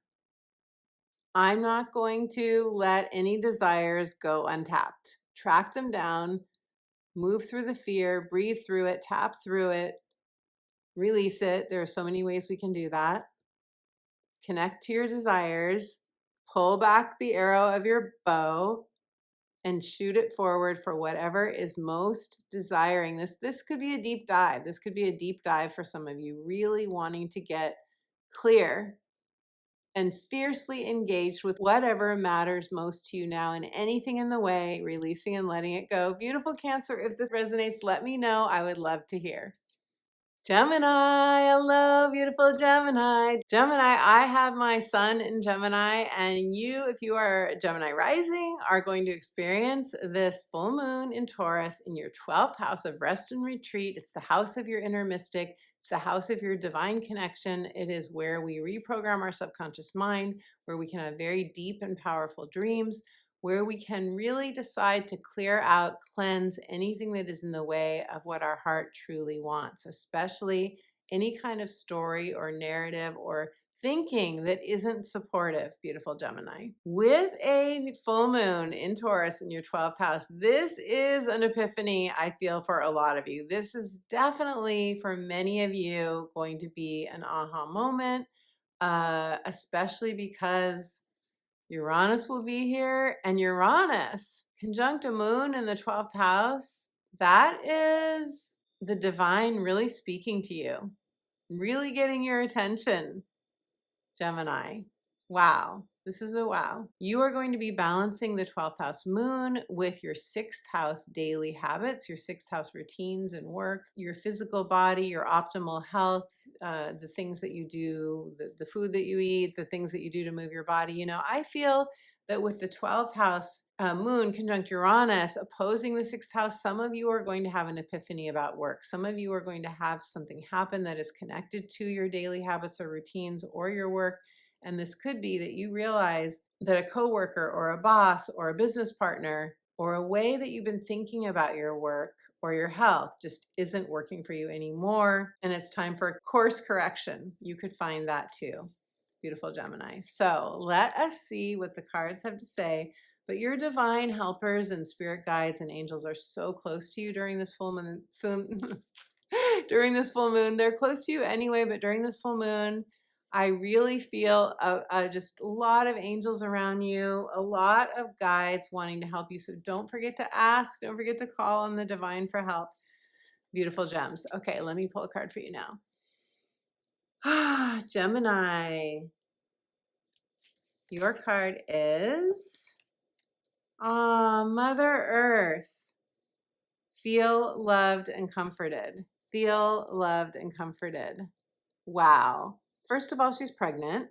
I'm not going to let any desires go untapped. Track them down, move through the fear, breathe through it, tap through it, release it. There are so many ways we can do that. Connect to your desires, pull back the arrow of your bow, and shoot it forward for whatever is most desiring. This could be a deep dive. This could be a deep dive for some of you, really wanting to get clear and fiercely engaged with whatever matters most to you now, and anything in the way, releasing and letting it go. Beautiful Cancer, if this resonates, let me know. I would love to hear. Gemini, hello, beautiful Gemini. Gemini, I have my sun in Gemini, and you, if you are Gemini rising, are going to experience this full moon in Taurus in your 12th house of rest and retreat. It's the house of your inner mystic. It's the house of your divine connection. It is where we reprogram our subconscious mind, where we can have very deep and powerful dreams, where we can really decide to clear out, cleanse anything that is in the way of what our heart truly wants, especially any kind of story or narrative or thinking that isn't supportive, beautiful Gemini. With a full moon in Taurus in your 12th house, this is an epiphany, I feel, for a lot of you. This is definitely, for many of you, going to be an aha moment, especially because Uranus will be here, and Uranus conjunct a moon in the 12th house. That is the divine really speaking to you, really getting your attention, Gemini. Wow. This is a wow. You are going to be balancing the 12th house moon with your 6th house daily habits, your 6th house routines and work, your physical body, your optimal health, the things that you do, the food that you eat, the things that you do to move your body. You know, I feel that with the 12th house moon conjunct Uranus opposing the 6th house, some of you are going to have an epiphany about work. Some of you are going to have something happen that is connected to your daily habits or routines or your work. And this could be that you realize that a coworker or a boss or a business partner or a way that you've been thinking about your work or your health just isn't working for you anymore. And it's time for a course correction. You could find that too, beautiful Gemini. So let us see what the cards have to say. But your divine helpers and spirit guides and angels are so close to you during this full moon. During this full moon, they're close to you anyway, but during this full moon, I really feel just a lot of angels around you, a lot of guides wanting to help you. So don't forget to ask. Don't forget to call on the divine for help. Beautiful gems. Okay, let me pull a card for you now. Gemini. Your card is Mother Earth. Feel loved and comforted. Feel loved and comforted. Wow. First of all, she's pregnant.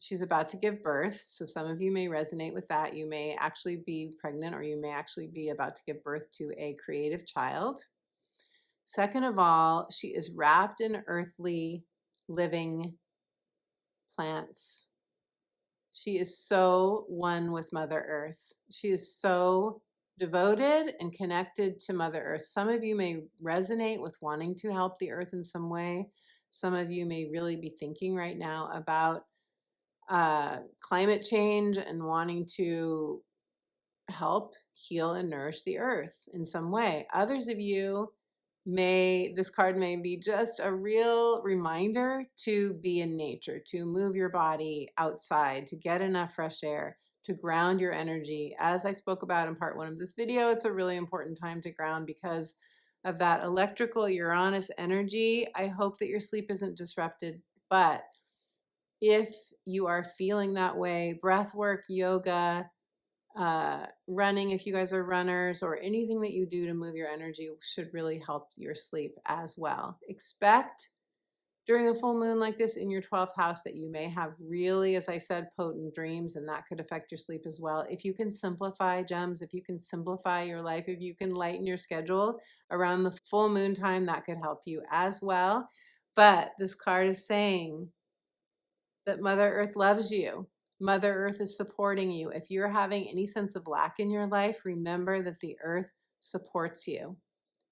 She's about to give birth. So some of you may resonate with that. You may actually be pregnant, or you may actually be about to give birth to a creative child. Second of all, she is wrapped in earthly living plants. She is so one with Mother Earth. She is so devoted and connected to Mother Earth. Some of you may resonate with wanting to help the earth in some way. Some of you may really be thinking right now about climate change and wanting to help heal and nourish the earth in some way. Others of you this card may be just a real reminder to be in nature, to move your body outside, to get enough fresh air, to ground your energy. As I spoke about in part 1 of this video, it's a really important time to ground because of that electrical Uranus energy. I hope that your sleep isn't disrupted, but if you are feeling that way, breath work, yoga, running, if you guys are runners, or anything that you do to move your energy should really help your sleep as well. Expect during a full moon like this in your 12th house that you may have really, as I said, potent dreams, and that could affect your sleep as well. If you can simplify, gems, if you can simplify your life, if you can lighten your schedule around the full moon time, that could help you as well. But this card is saying that Mother Earth loves you. Mother Earth is supporting you. If you're having any sense of lack in your life, remember that the earth supports you.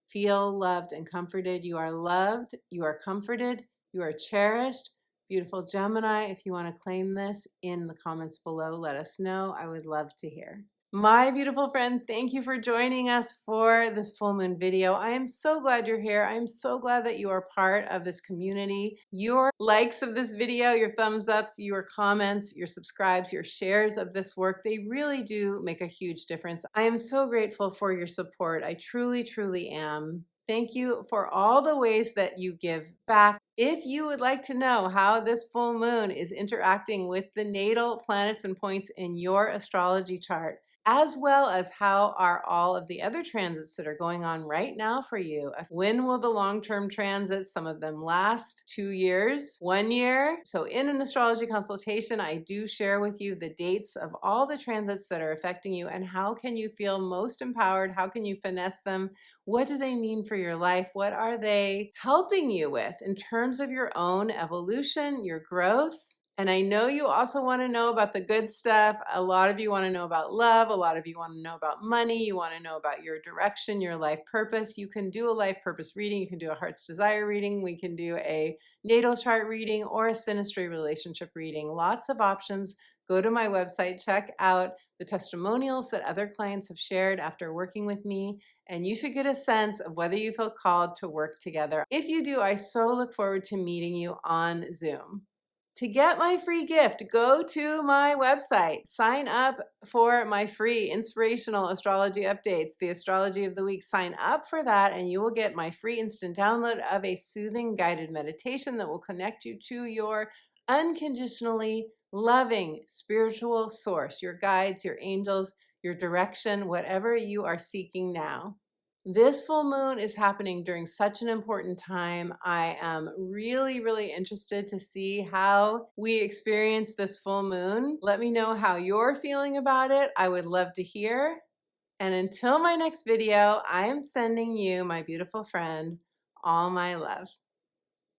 Feel loved and comforted. You are loved. You are comforted. You are cherished. Beautiful Gemini, if you want to claim this in the comments below, let us know. I would love to hear. My beautiful friend, thank you for joining us for this full moon video. I am so glad you're here. I am so glad that you are part of this community. Your likes of this video, your thumbs ups, your comments, your subscribes, your shares of this work, they really do make a huge difference. I am so grateful for your support. I truly, truly am. Thank you for all the ways that you give back. If you would like to know how this full moon is interacting with the natal planets and points in your astrology chart, as well as how are all of the other transits that are going on right now for you. When will the long-term transits, some of them last 2 years, 1 year? So in an astrology consultation, I do share with you the dates of all the transits that are affecting you and how can you feel most empowered? How can you finesse them? What do they mean for your life? What are they helping you with in terms of your own evolution, your growth? And I know you also want to know about the good stuff. A lot of you want to know about love. A lot of you want to know about money. You want to know about your direction, your life purpose. You can do a life purpose reading. You can do a heart's desire reading. We can do a natal chart reading or a synastry relationship reading. Lots of options. Go to my website, check out the testimonials that other clients have shared after working with me, and you should get a sense of whether you feel called to work together. If you do, I so look forward to meeting you on Zoom. To get my free gift, go to my website, sign up for my free inspirational astrology updates, the astrology of the week. Sign up for that, and you will get my free instant download of a soothing guided meditation that will connect you to your unconditionally loving spiritual source, your guides, your angels, your direction, whatever you are seeking now. This full moon is happening during such an important time. I am really, really interested to see how we experience this full moon. Let me know how you're feeling about it. I would love to hear. And until my next video, I am sending you, my beautiful friend, all my love.